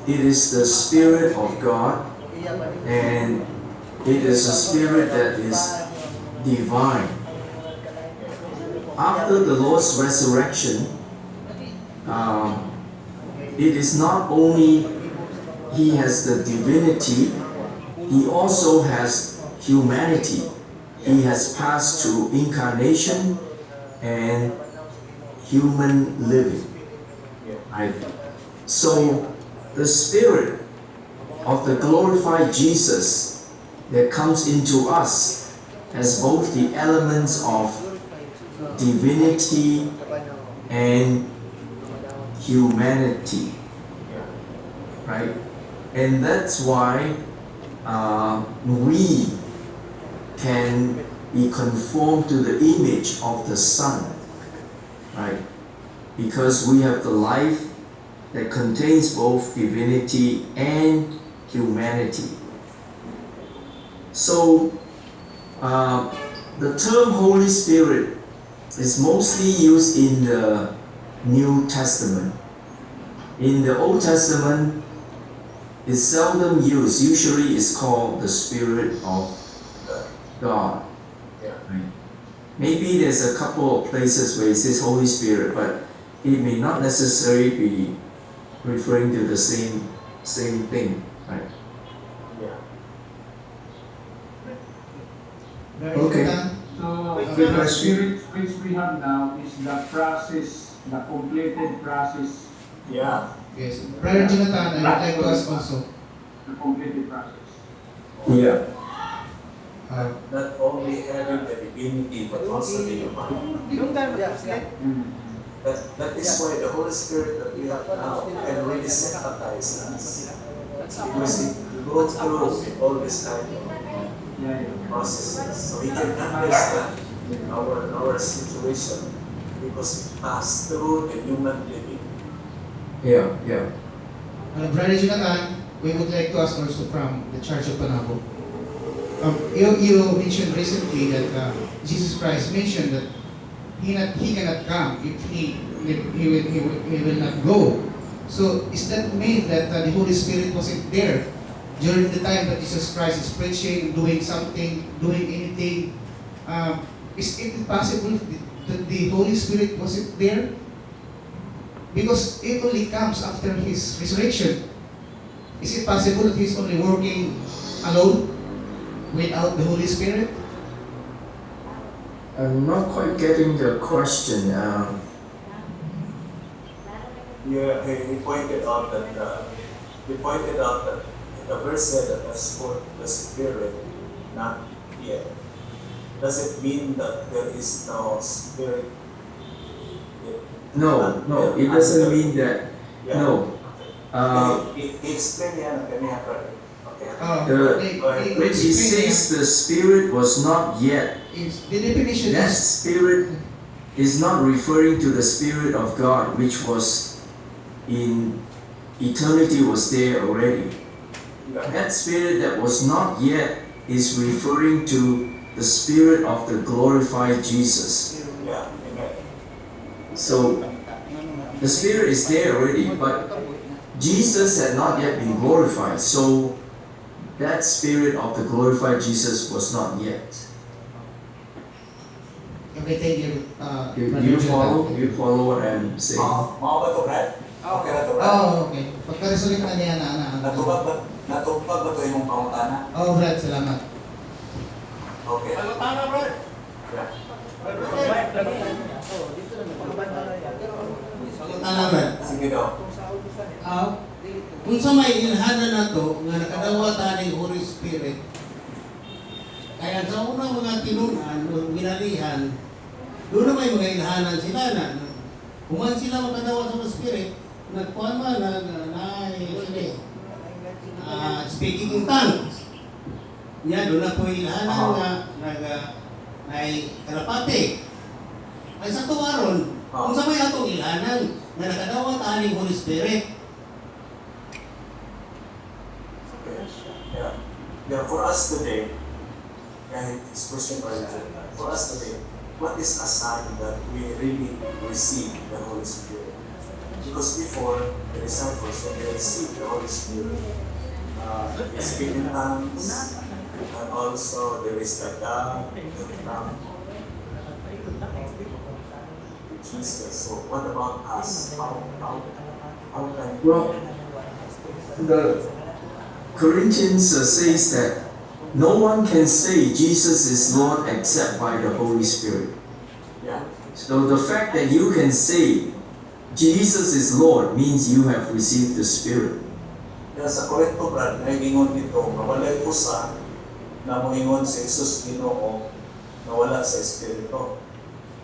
it is the Spirit of God, and it is a Spirit that is divine. After the Lord's resurrection, it is not only He has the divinity, He also has humanity. He has passed through incarnation and human living. Right? So the Spirit of the glorified Jesus that comes into us has both the elements of divinity and humanity. Right? And that's why we can be conformed to the image of the Son, right? Because we have the life that contains both divinity and humanity. So, the term Holy Spirit is mostly used in the New Testament. In the Old Testament, it's seldom used. Usually it's called the Spirit of God. Right? Maybe there's a couple of places where it says Holy Spirit, but it may not necessarily be referring to the same thing. Right? Okay. So, the Spirit which we have now is the process, the completed process, Yeah. Yes. Prayer Jonathan, I would like to ask also. the completed process. Yeah. Not only having the divinity, but also the humanity. That is why the Holy Spirit that we have now can really sympathize us. Because He goes through all this kind of processes. So He can understand our situation because He passed through the human living. Yeah. Brother Jonathan, we would like to ask also from the Church of Panabo. You mentioned recently that Jesus Christ mentioned that he cannot come if he will not go. So is that mean that the Holy Spirit wasn't there during the time that Jesus Christ is preaching, doing something, doing anything? Is it possible that the Holy Spirit wasn't there? Because it only comes after His resurrection. Is it possible that He's only working alone without the Holy Spirit? I'm not quite getting the question. Yeah, he pointed out that the verse said that as for the Spirit, not yet. Does it mean that there is no Spirit yet? No, it doesn't mean that. Yeah. No. Explain yan, brother. Okay. When it says the Spirit was not yet, The definition that is Spirit is not referring to the Spirit of God, which was in eternity, was there already. Yeah. That Spirit that was not yet is referring to the Spirit of the glorified Jesus. Yeah. Amen. So the Spirit is there already, but Jesus had not yet been glorified. So that Spirit of the glorified Jesus was not yet. okay, thank you. Do Brother you Jonathan. follow? Do you follow what I'm saying? Mga ba ito, Brad? Okay na ito, Brad? Oh, okay. Pagka-resolute na niya na. Natupag ba ito yung pangutana? Oh, Brad, salamat. Okay. Yeah. Ano Brad? Sige daw. Kung sa may ilhanan na to, nga nakadawa taning Holy Spirit, kaya sa unang mga tinunan o ginalihan, doon na may mga ilhanan sila na kuman sila makadawa sa Holy Spirit, nagkuhan man, speaking in tongues. Yan, doon na po ilhanan nga, ay kalapate. Ay sa tuwaron, kung sa may atong ilhanan, na nakadawa taning Holy Spirit, Yeah. Yeah, for us today, this question for us today, what is a sign that we really receive the Holy Spirit? Because before, the disciples, when they received the Holy Spirit, they speak in tongues, and also there is the dove, the ram, Jesus. So what about us? How can Well, the Corinthians says that no one can say Jesus is Lord except by the Holy Spirit. yeah. So the fact that you can say Jesus is Lord means you have received the Spirit. Kaya sa Korinto, Brad, may gingon dito, mawalay usa na moingon si Jesus Ginoo na wala sa Espiritu.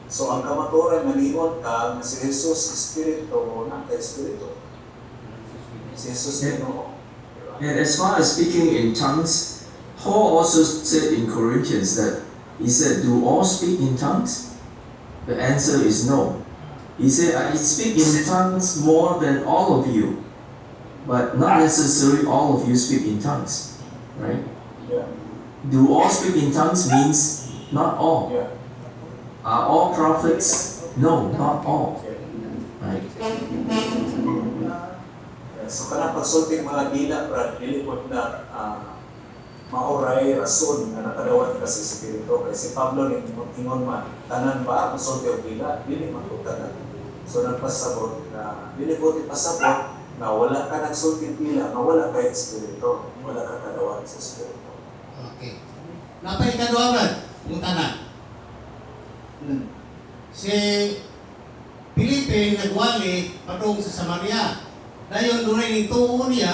So ang kamaturan, maningon ka na si Jesus Espiritu o na Espiritu. Si Jesus Ginoo. And as far as speaking in tongues, Paul also said in Corinthians that he said, do all speak in tongues? The answer is no. He said, I speak in tongues more than all of you, but not necessarily all of you speak in tongues, right? Yeah. Do all speak in tongues means not all. Yeah. Are all prophets? No, not all, Okay. right? So kanang pagsulting mga dila, Brad, nilipot na mauray rason na nakadawat ka sa Espiritu. Kasi si Pablo ingon man, tanan ba ang sulti o dila? Dili matutanan. So nagpasabot na, nilipot ipasabot na wala ka nagsulti dila, na wala ka Espiritu. Wala ka kadawat sa Espiritu. okay. Napay kadwa Brad, punta na. Si Felipe nagwali patong sa Samaria. Dayon dunay ning tuon niya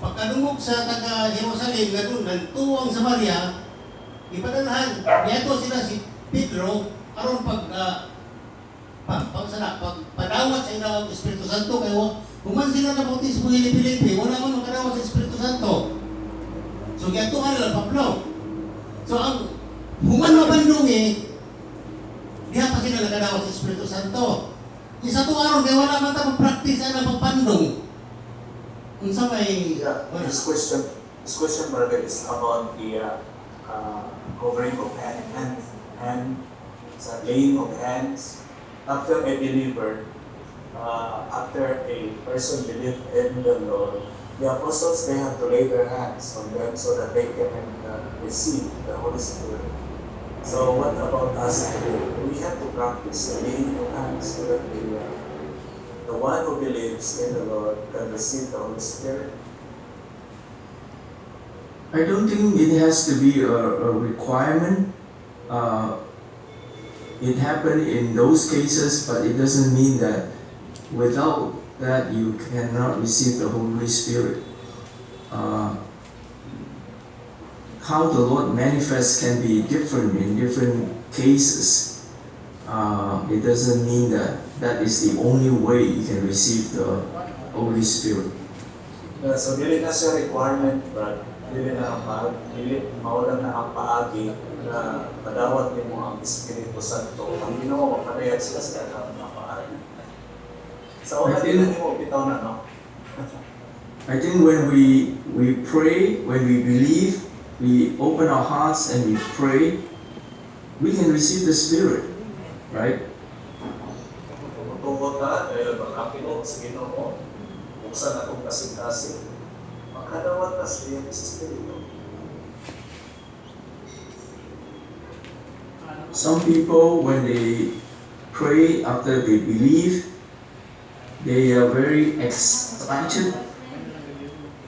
pagkadungog sa taga Jerusalem nga doon nagtuong sa Samaria, ipadalhan niyato sila si Pedro aron pagpadawat sa ilawag Espiritu Santo kayo human sila nabautismo ni Felipe wala man makadawat sa Espiritu Santo. So gatuan lang Pablo. So ang human mabandungi diha pa sila nakadawat sa Espiritu Santo. Isa to aron kay wala man ta mag-practice ana pagpandong. Unsa may Yeah, this question, brother, is about the covering of hand, laying of hands. After a believer, after a person believe in the Lord, the apostles, they have to lay their hands on them so that they can receive the Holy Spirit. So what about us today? We have to practice laying of hands so that we the one who believes in the Lord can receive the Holy Spirit? I don't think it has to be a requirement. It happened in those cases, but it doesn't mean that without that you cannot receive the Holy Spirit. How the Lord manifests can be different in different cases. It doesn't mean that that is the only way you can receive the Holy Spirit. So dili na siya requirement, but dili maulang na ang paagi na madawat nimo ang Espiritu Santo. Ang Ginoo mapanayag siya sa kanang mga paagi. Sa una dili nimo bitaw na, no? I think when we pray, when we believe, we open our hearts and we pray, we can receive the Spirit, right? Tungkol ta, dahil magkapilo sa Ginoo, buksan akong kasing-kasing, makadawat na sa iyong Espiritu. Some people, when they pray after they believe, they are very excited.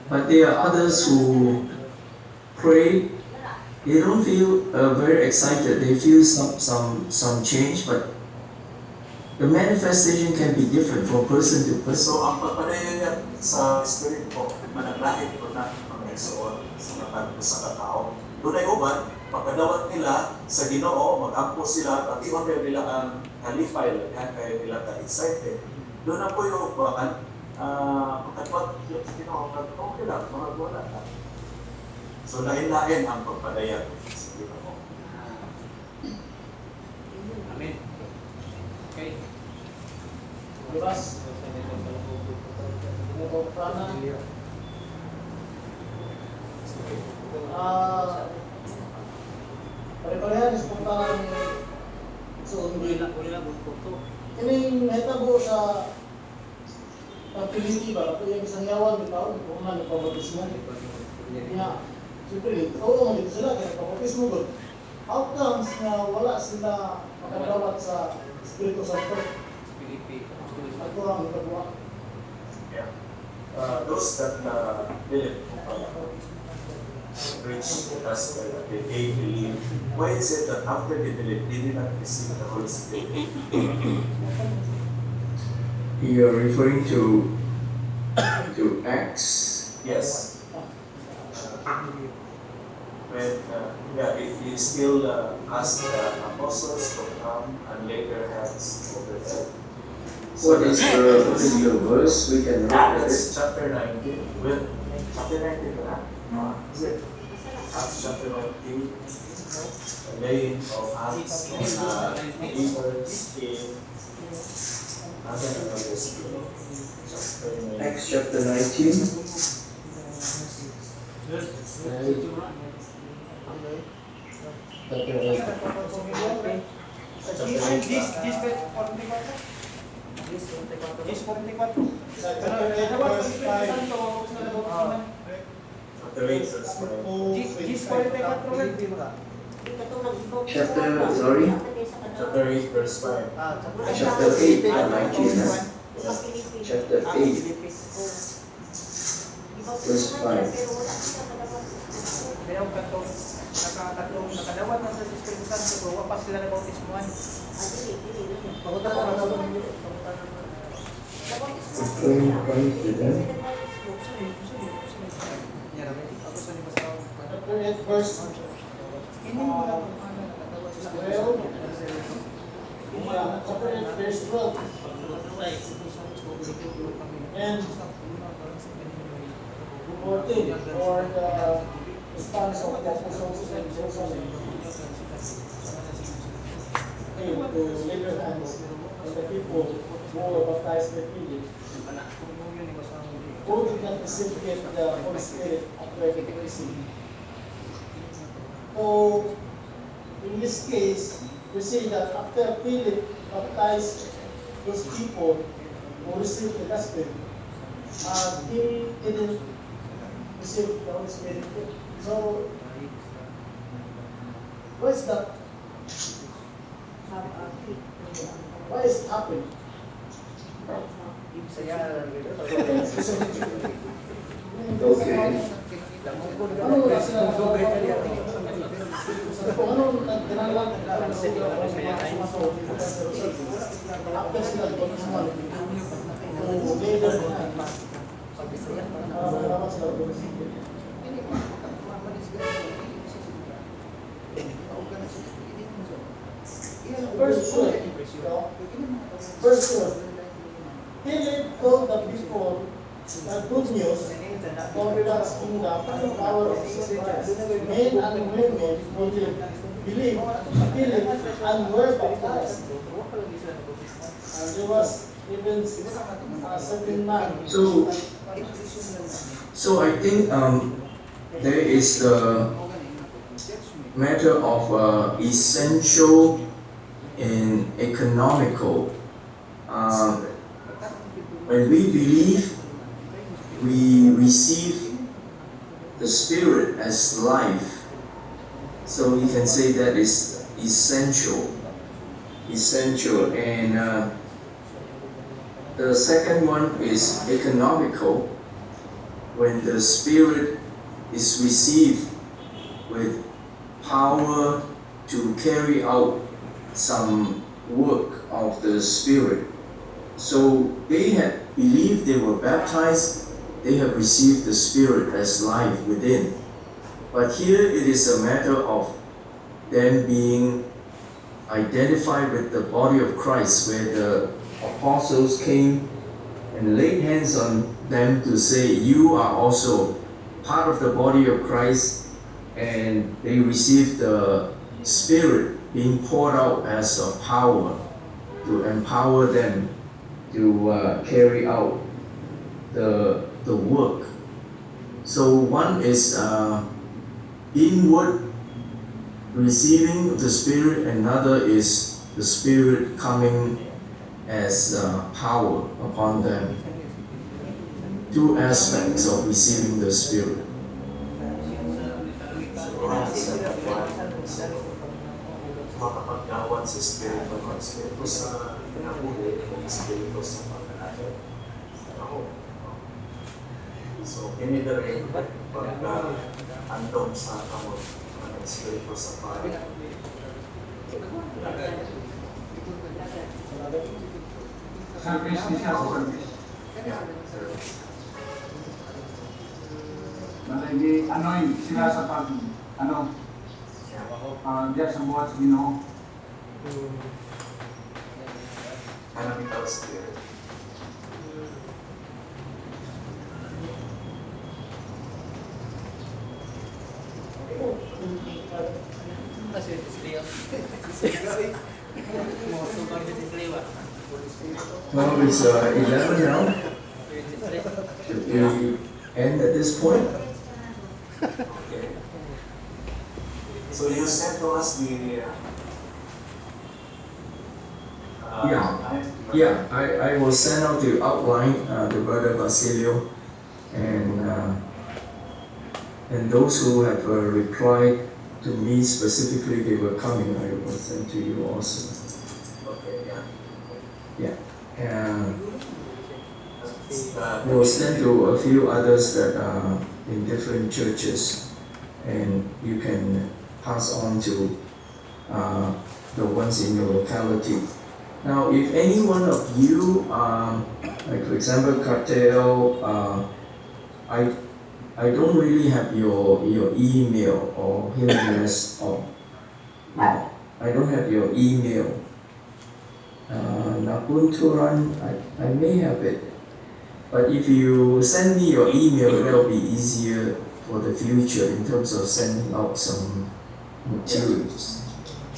But there are others who pray, they don't feel very excited. They feel some change, but the manifestation can be different from person to person. So, ang pagpanayag sa Espiritu ko, managlahin ko na ang nagsuon sa katao. Doon ay uban, pagkadawat nila sa Ginoo, mag-ampo sila, pati order nila ang kalifay, kaya nila ka-excited. Doon na po yung ubakan, pagkadawat sa Ginoo, okay lang, mga wala ka. So, lain-lain ang pagpadayag sa Ginoo. Amen. Okay. Bukas. Pare-parehan ispuntahan sa Undil. Ini nahitabo sa pagpiliti ba? Ito yung isang yawan ng taon, kung na nagpabatismo. Kaya, siyempre, oo, dito sila, kaya nagpabatismo doon. Outcomes na wala sila makadawat sa Espiritu Santo. Ako ang nagagawa. Yeah. Those that didn't reach the task that they believe, why is it that after they believe, they did not receive the Holy Spirit? You are referring to Acts. Yes. When he still asked the apostles to come and lay their hands over them. What is the verse we can read? Acts chapter 19. Well, chapter 19 na? Is it? Acts chapter 19. The laying of hands on believers in another school. Chapter 19. Acts chapter 19. Chapter 8, verse 5. Chapter 8, 19. Chapter 8, verse 5. Nakadawat na sa Espiritu Santo, wapas sila na bautismuhan. Referring to them. Chapter 8, verse 12. Chapter 8, verse 12. And 14, or the response of the apostles in Jerusalem. To lay their hands on the people who were baptized by Philip, who did not receive yet the Holy Spirit after they received. So, in this case, we see that after Philip baptized those people who received the gospel, he didn't receive the Holy Spirit. So, what is that? Why is it happening? Saya Okay. Ano wala sila kung ano tinanggap after sila pag-isuman kung leader na dapat sila First word. Philip told the people the good news for God's kingdom and the power of Jesus Christ. Men and women will believe Philip and were baptized. And there was even a certain man. So I think there is the matter of essential and economical. When we believe, we receive the Spirit as life. So we can say that is essential. Essential. And the second one is economical. When the Spirit is received with power to carry out some work of the Spirit. So they had believed, they were baptized, they have received the Spirit as life within. But here it is a matter of them being identified with the body of Christ, where the apostles came and laid hands on them to say, you are also part of the body of Christ, and they received the Spirit being poured out as a power to empower them to carry out the work. So one is inward receiving the Spirit, another is the Spirit coming as power upon them. Two aspects of receiving the Spirit. Makapagkawat sa Espiritu ng Espiritu sa pinahuli ng Espiritu sa pagkakataon. So, kinidari pagka-andong sa kamot ng Espiritu sa pagkakataon. Service ni siya service. Malagi, anoin sila sa pag, diyan sa buhat sa Ginoo. Hanapin ang Spirit. Well, it's 11 now. Should we end at this point? Okay. So you sent to us the Yeah, I will send out the outline to Brother Basilio, and those who have replied to me specifically, they were coming. I will send to you also. Okay, Yeah, and we'll send to a few others that are in different churches, and you can pass on to the ones in your locality. Now, if any one of you, like for example, Cartel, I don't really have your email or address, or I don't have your email. Napunturan, I may have it, but if you send me your email, it'll be easier for the future in terms of sending out some materials.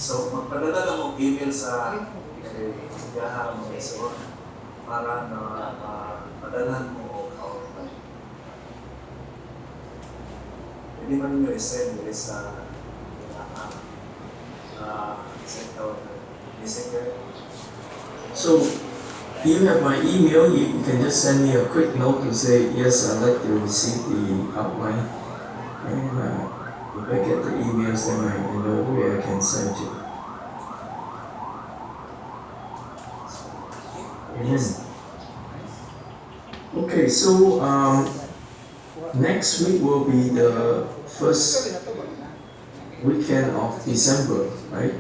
So, magpadala lang mong email sa Yaha mo iso para na madalan mo o hindi man nyo isend sa messenger. So, you have my email, you can just send me a quick note to say, yes, I'd like to receive the outline. And if I get the emails, then I know where I can send to. Amen. Okay, so next week will be the first weekend of December, right?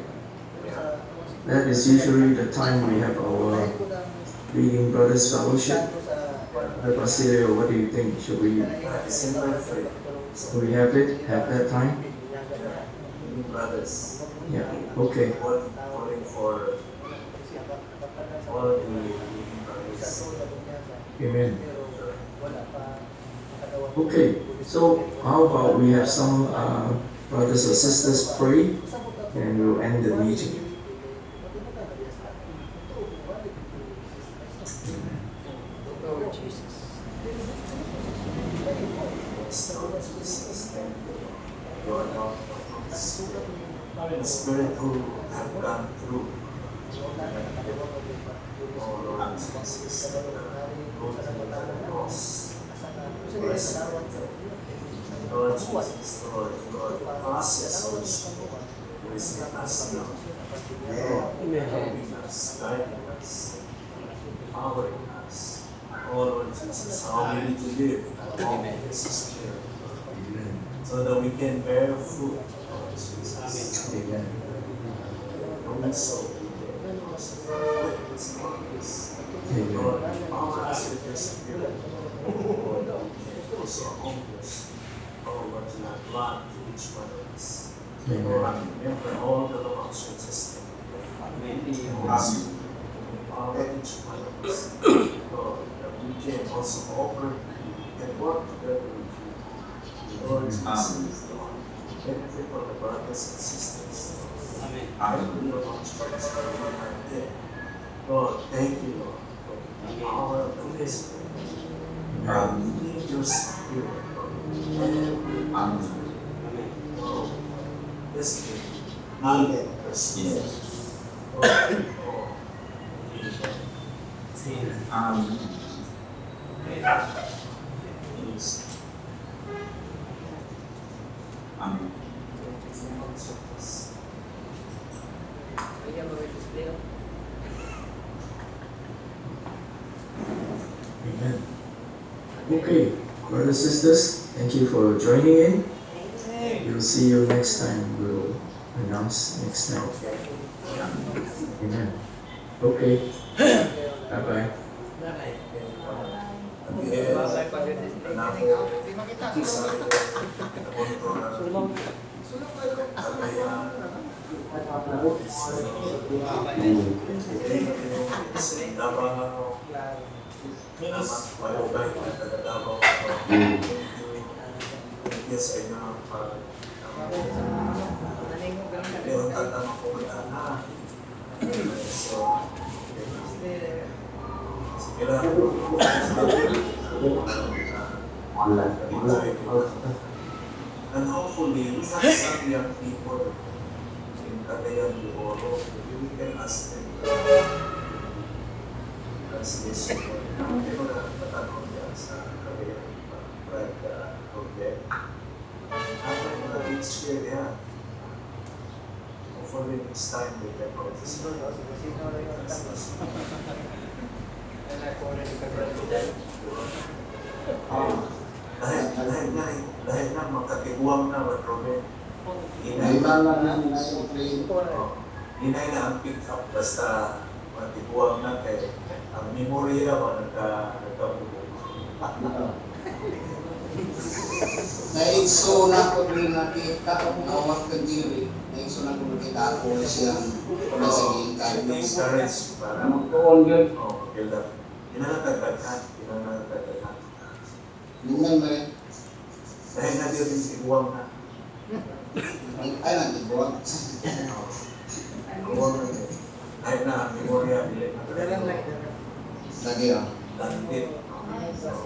That is usually the time we have our Reading Brothers Fellowship. Basilio, what do you think? Should we December 3rd. we have it? Have that time? Reading Brothers. Yeah. Okay. Calling for all the Reading Brothers. Amen. Okay. So how about we have some brothers or sisters pray, and we'll end the meeting. Yes, Lord Jesus, thank you, Lord God, for the Spirit. The Spirit who have gone through. Oh Lord Jesus, go to the cross. Bless you. Lord Jesus, Lord, process Holy Spirit who is in us now. Helping us, guiding us, empowering us. Oh Lord Jesus, how we need to live along this Spirit. So that we can bear fruit, Lord Jesus. Amen. Only so we can also witness this. Amen. Lord, empower us with your Spirit. Lord, that we can also accomplish what you have planned to each one of us. Lord, remember all the Lord's testimony. Empower each one of us. Lord, that we can also offer and work together with you. Lord Jesus, Lord, benefit from the brothers and sisters. Hallelujah, Lord Jesus, Lord, thank you, Lord, for the power of the Holy Spirit. We need your Spirit, Lord. Oh, this day, needed your Spirit. Oh, please. Amen. Amen. Okay, brothers sisters, thank you for joining in. We'll see you next time. We'll announce next time. Amen. Okay. Bye bye. Yes, I know. And hopefully, we have some young people in Cagayan de Oro. We can ask them as this one. Pero natatanong yan sa Cagayan project. Ano yung na-experience yan? Hopefully, next time we can participate. Dahil na magkatiguang na Robin. Inay na ang pick up basta matiguang na kay ang memorya mo nagkabubo. Naigso na ko rin nakita awak ka diri. Naigso na ko nakita ako siyang nasa gingkay. Discourage para Magtuon yun. build up. Inanatagdagan. Lumen ba rin? Dahil na din yung tiguang na. Ay, nagtibuan. Tiguang na din. Dahil na ang memorya bilik na Lagi ah. landit.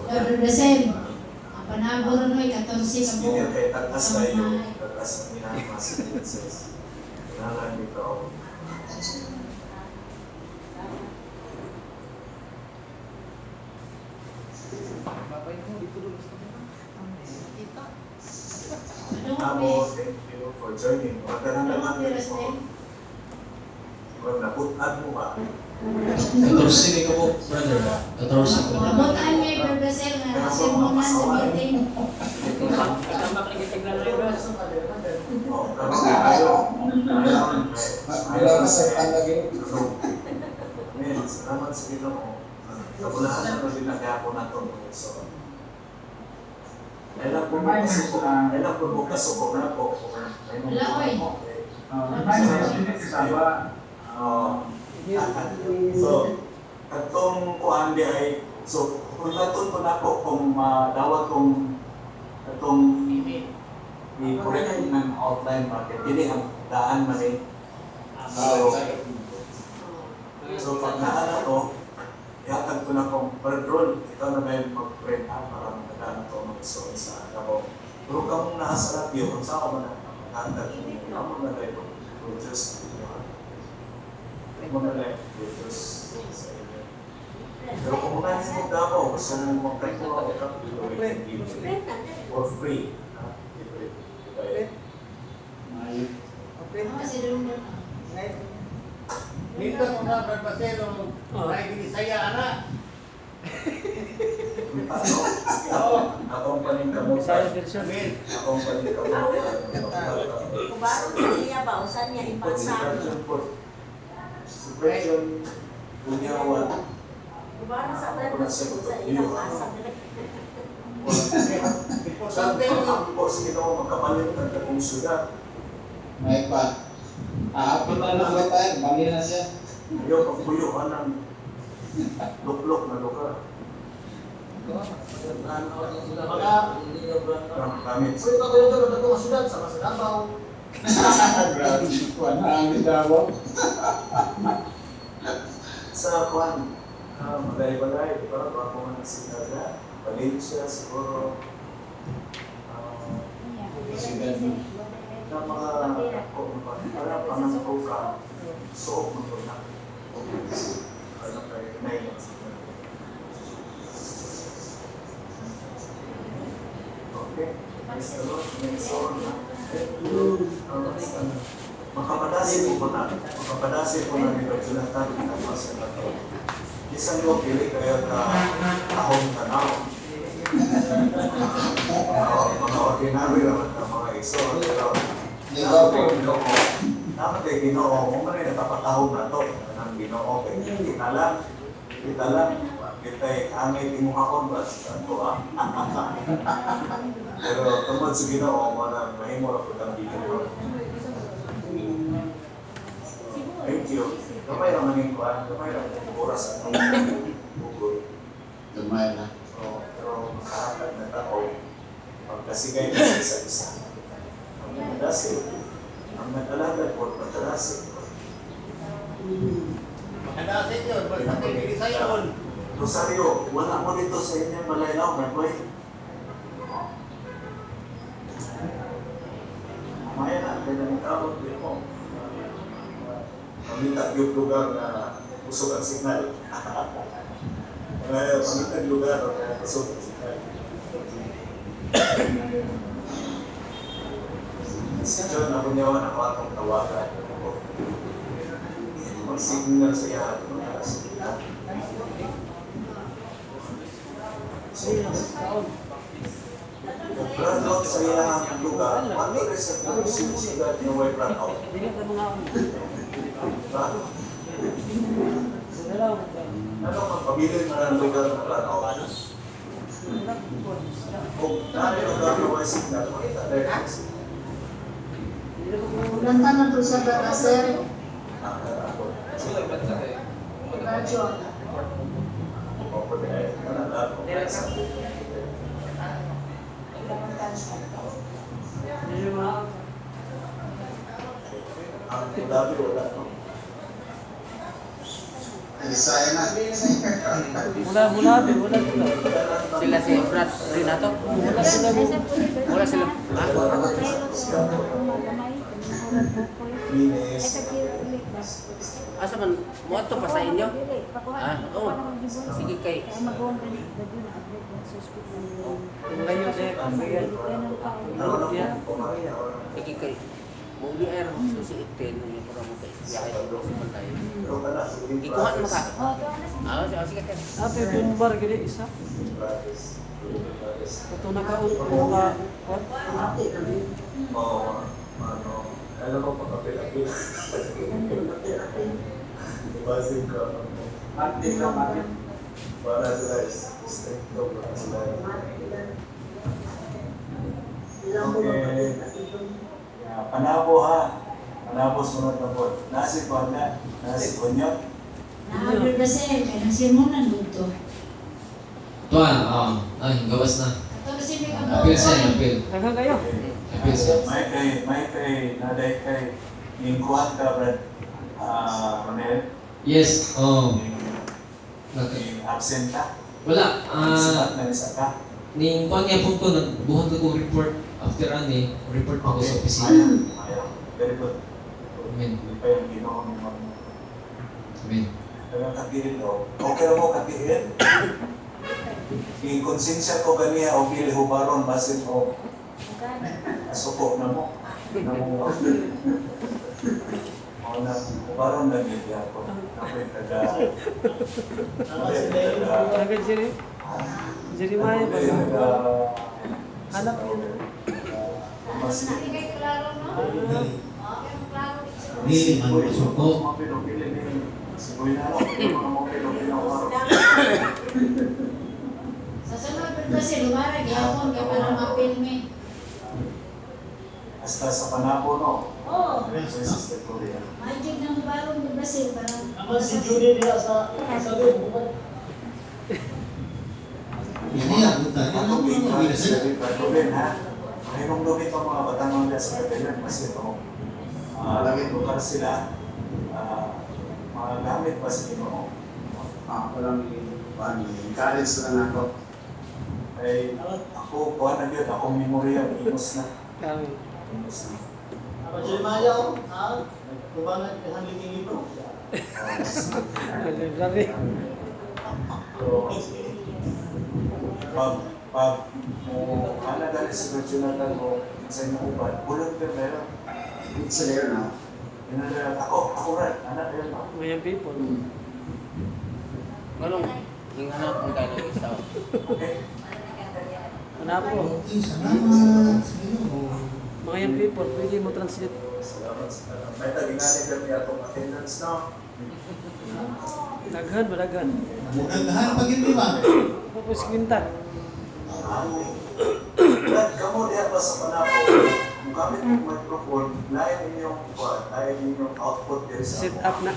Lord Rosem, ang panabor mo ay 14 ka po. Hindi kay tatas tayo. Tatas ang minamas. Kailangan dito. Babay mo, dito doon gusto mo. Kita. Amo, thank you for joining. Magandang naman. Wala kabutan mo ba? 14 ko po, brother. 14 ko. Nabutaan niya yung Brother Sel na sermonan sa meeting. Tama kikitignan rin ba? Oh, tapos tayo. Wala ka sa palagi. Men, salamat sa Ginoo. Kabulahan na rin naghapo na ito. So, kailan po bukas po na po. Wala, oy. So, katong kuan di ay, so, kung naton po na po, kung dawat kong katong i-correct ng outline market, hindi ang daan man eh. So, pag naala to, ihatag ko na kong perdron, ikaw na may mag-print out para magdaan ito mag-iso sa ako. Pero kung nasa radio, kung saan ako man naghatag, ako na rin produce. Ako na rin produce sa inyo. Pero kung unahin mo Davao, gusto mo mag-print mo ako for free. Kasi doon na. Dito mo na, Brad Baselo, ay ginisaya, anak. Akong paning kamutan. Akong paning kamutan. Kubarong sa niya ba? Usan niya ipasa. Suppression, bunyawan. Kubarong sa Ako na sa sa iyo. ipasa. Importante ang boss, Ginoo magkapalit ng takong syudad. May pa. Aapit na lang ba tayo? Bangin na siya. Ayaw pagpuyuan ng luklok na lugar. Ang gamit. Pwede ba kayo doon ng syudad sa Davao? Grabe. Kuwan na ang Davao. Sa kuwan, bagay-bagay, para ako man signal na, Valencia, siguro, na mga para panangko ka, suok mo ito na. Ano kayo, nailang signal. Okay, praise the Lord, next on na. Makapadasi po na ni Jonathan ang masa na ito. Isang yung pili kayo na tahong tanaw. Mga ordinary naman na mga iso. Pero dapat ay Ginoo mo man ay napapatahong na ito ng Ginoo. Kita lang, kita ay angay timuhakon ba sa ito Pero tungkol sa Ginoo mo na mahimo na po ng Ginoo. Thank you. Kamay lang nanging kuhan, kamay lang oras at bugol. Lumay na. So, pero makahatag na tao, pagkasigay na sa isa-isa. Ang nagdasi, ang nagdalagad po, nagdalasi. Makadasin yun, basta kayo ginisaya yun. Rosario, wala mo dito sa inyong malaylaw, my boy. Mamaya na, kaya nang kabot din mo. Pamita yung lugar na usok ang signal. Pamita yung lugar na usok ang signal. Si John, ako niyawan ako atong tawagan. Mag-signal siya. Brand-out sa iyang lugar. Ano rin sa sinusigat na way brand-out? Ano ang pabilin na ng lugar na brand-out? Kung nari lugar na way signal, makita dahil ang signal. Nanta na to siya ba sir? Radyo. O, pwede ay, mananalo. Ang kulabi wala, no? Isaya na. Wala dito. Sila si Brad Renato. Wala sila. Linis. Asa man mo ato pa sa inyo? Oo. Sige kay. Ngayon sir, sige kay. Mong BR, si Itin, yung para mo ka-ispiyahe sa balay. Pero ka na, hindi Ikuha mo ka. Oh, ito na siya. Sige, Ken. Ate, pinbar gini isa. Ito nakaun ko ka. Oo, alam mo pagkapil-apil. Basin ka. Ate lang, ate. Para sila stricto, para sila. Okay. Panabo ha. Panabo sunod na po. Nasi Konda, nasi Kunyot. Brother Rosem, kaya nang sirmonan dito. Tuan, gawas na. Ito na si Mika Apil siya, apil. Daghang kayo. Apil siya. May kay, naday kay, lingkuhan ka, Brad. Ronel, Yes, absent ka. wala. Absent na isa ka. Ning kuan niya po ko, nagbuhat ko report after ani, report pa ko sa opisina. Ayaw. Very good. Amen. Hindi pa yung ginoon ng mga. Amen. Kaya kagirin o. Okay na mo kagirin. Konsensya ko ganiya o pili hubaron basin o asuko na mo. Na mo. O na hubaron na niya ako. Ako'y taga. Daghang sini. Jeremiah ba? Hanap yun. Mas Kay klaro no? Okay, klaro dito. Really, man, masuko. Sa sunod, Brother Rosem, lumarag, yapon, kaya parang mapilme. Hasta sa Panabo, no? Oo. Sister Gloria. Mahigit ng barong Brother Rosem, parang... Naman si Judy niya sa loob. Yan niya, buta. Yan Ako ang may mga kasi bilasan. sa Ripatulin, ha? Mayroong lumit ang mga batang mga sa Katilan kasi ito, laging lugar sila, mga gamit pa sa Ginoo. Ako lang encourage lang ako. Ay, ako, kuha na yun, akong memorya, inos na. Kami. Inos na. Apa Jeremiah o? Kumanag handling ito. Library. So, pag ana dali sa Jonathan mo sa inyong uban, bulog ka meron. It's there now. Yun na ako rin, anak yun ba? Ngayon people. Ganun, yung hanap mo kayo ng isa. Okay? Hanap po. Okay, salamat. Sige, Mga young people, pwede mo translate. Salamat sa tanong. May taginani kami atong attendance na. Daghan ba daghan? Nagdahan pag yun, di ba? Tapos kwinta. Brad, kamo diya pa sa Panabo, kung gamit yung microphone, layan ninyong output din sa Set up na.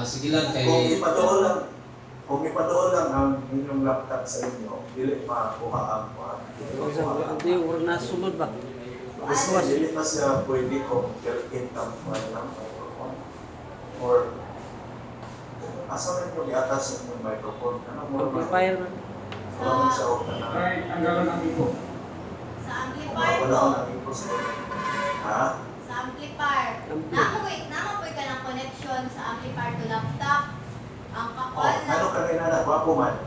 Sige lang kay... Kung ipadool lang ang inyong laptop sa inyo, dili makuha ang Hindi, wala na sunod ba? Kasi dili pa siya pwede kung income ng microphone. Or, asa rin yung i-attach yung microphone? Ano mo Amplifier na. Wala siya o ka na. Ay, ang gano'n ang iko. Sa amplifier Wala ko. ko nang ipos. Ha? Sa amplifier. Namoy ka ng connection sa amplifier to laptop. Ang kakol na. Ano kanina na? Wapo man.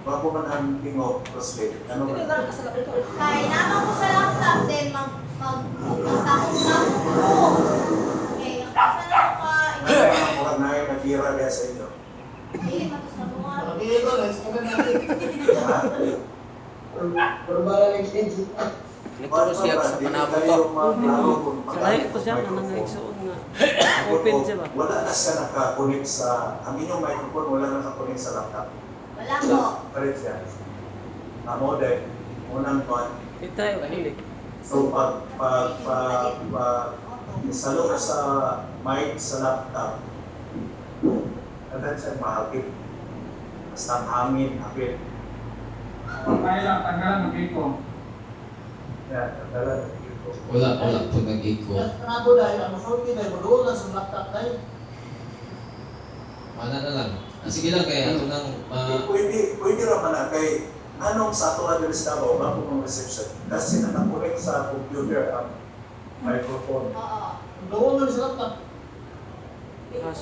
Wapo man ang tingog, Roslet. Ano man? Kaya naman ko sa laptop din magtakong-takong ko. Okay, nakasa na ako ka. Murag na yung nag-ira niya sa inyo. Hindi, matos na mga. Dito, let's go na natin. Ha? Pero bala ng kids. Nagturo siya sa Panabo to. Sanay ito siya, nanangigsoon nga. Open siya ba? Wala na siya nakakunik sa, ang inyong microphone wala nakakunik sa laptop. Wala ko. Parit siya. Modem, unang one. Itay, ulit. So pag isalo sa mic sa laptop, agad siya mahapit. Basta hangin, hapit. Kaya lang, tanggalan ng iko. Yan, tatalan. Wala po nag-echo. Panabo dahil, ang masulti dahil, madool lang sa laptop dahil. Mana na lang. Sige lang kay ato nang Pwede naman na kay anong sa ato address na mo, bago mong reception. Kasi nakakunik sa computer ang microphone. Oo. Dool lang sa laptop.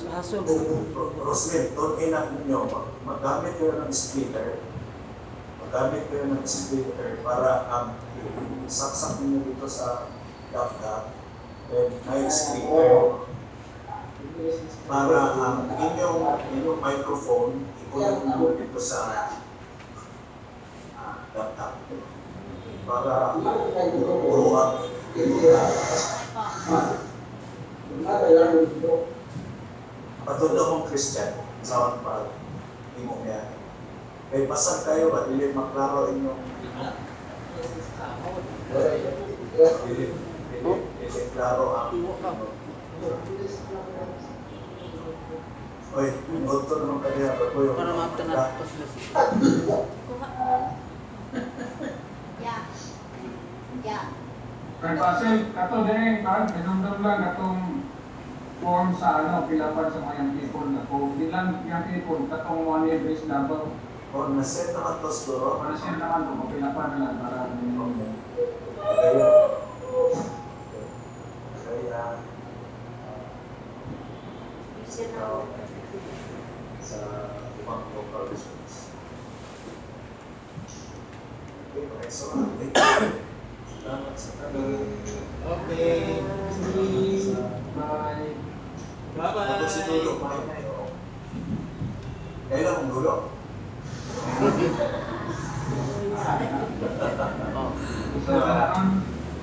Hasol. Roslyn, doon inak ninyo, maggamit yun ng speaker. gamit kayo ng splitter para saksak niyo dito sa laptop, then may speaker para inyong microphone i-connect mo dito sa laptop para buruan. Patuloy mong Christian sa pag mo niya. Kaya basag kayo at hindi maklaro inyong hindi klaro ang oy, goto naman kanya ako yung Para maaptan natin sila. Yeah. Kay Pasel, kato din, pinundon lang katong form sa pilapan sa mga people na ko. Di lang yung people, katong one year base level. o naset naman to siguro. Para siya naman kung mapilapan na lang para Kaya sa ibang local schools. Okay, so salamat sa tanong. Okay. bye. Tapos si Dulo, kailan mong Dulo?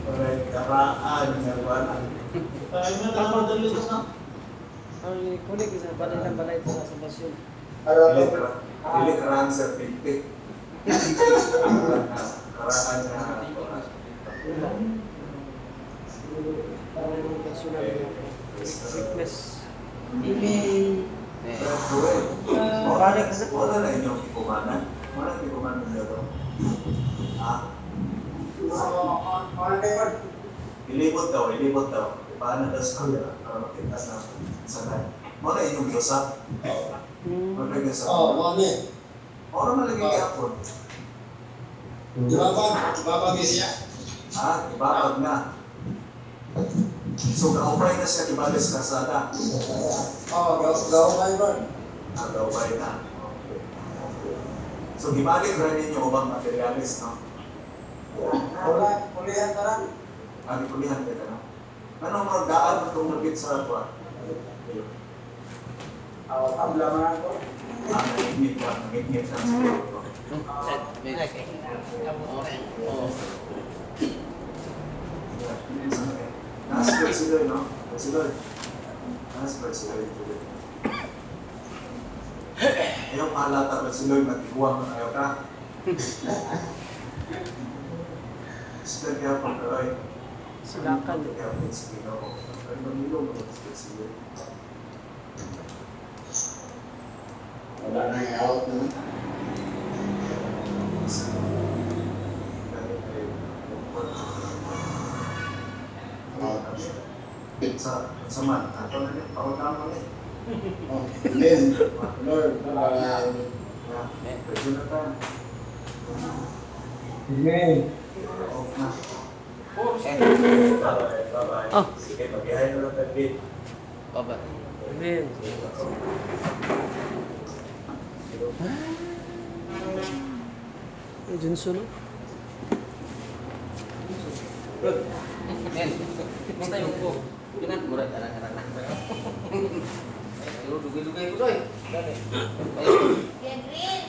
Alright, karaan nga wala. Ay, kunig isa balay ng balay ito sa basyon. Dili karaan sa pintik. Karaan nga Balay ng basyon sickness. wala na inyong ikumanan. Wala na ikumanan nito. Ilibot daw. Paano daw sa camera para makita na sanay. Wala inyong Diyosa. Wala inyong sa camera. Wala malagay kapon. Ibabag siya. Ibabag na. So, kaupay na siya, ibalik sa kasada. Gaumay ba? Kaupay na. So, ibalik rin ninyo ubang materialis, no? Kulihan ka lang. Kulihan ka na. Anong mga daan itong nabit sa kwa? Tabla man ako. Nangingit lang siguro. Nasper sila, no? Nasper sila ito. Ayaw mahalata ba sila matiguang na ayaw ka? Sila kaya pagkaroy. Silakan. Kaya sila ko. Ay, mamilong naman sila. Wala na yung out naman. Sa man, ato na rin, pawag na Amen. Lord, bye-bye. Pwede na tayo. Amen. Off na. Bye-bye. Oh. Sige, mag-ihay na lang tayo. Baba. Amen. Ay, Junso, no? Men, kita yung po. Pinan murah kadang-kadang nak. Lu dugai-dugai ku doy. Get green.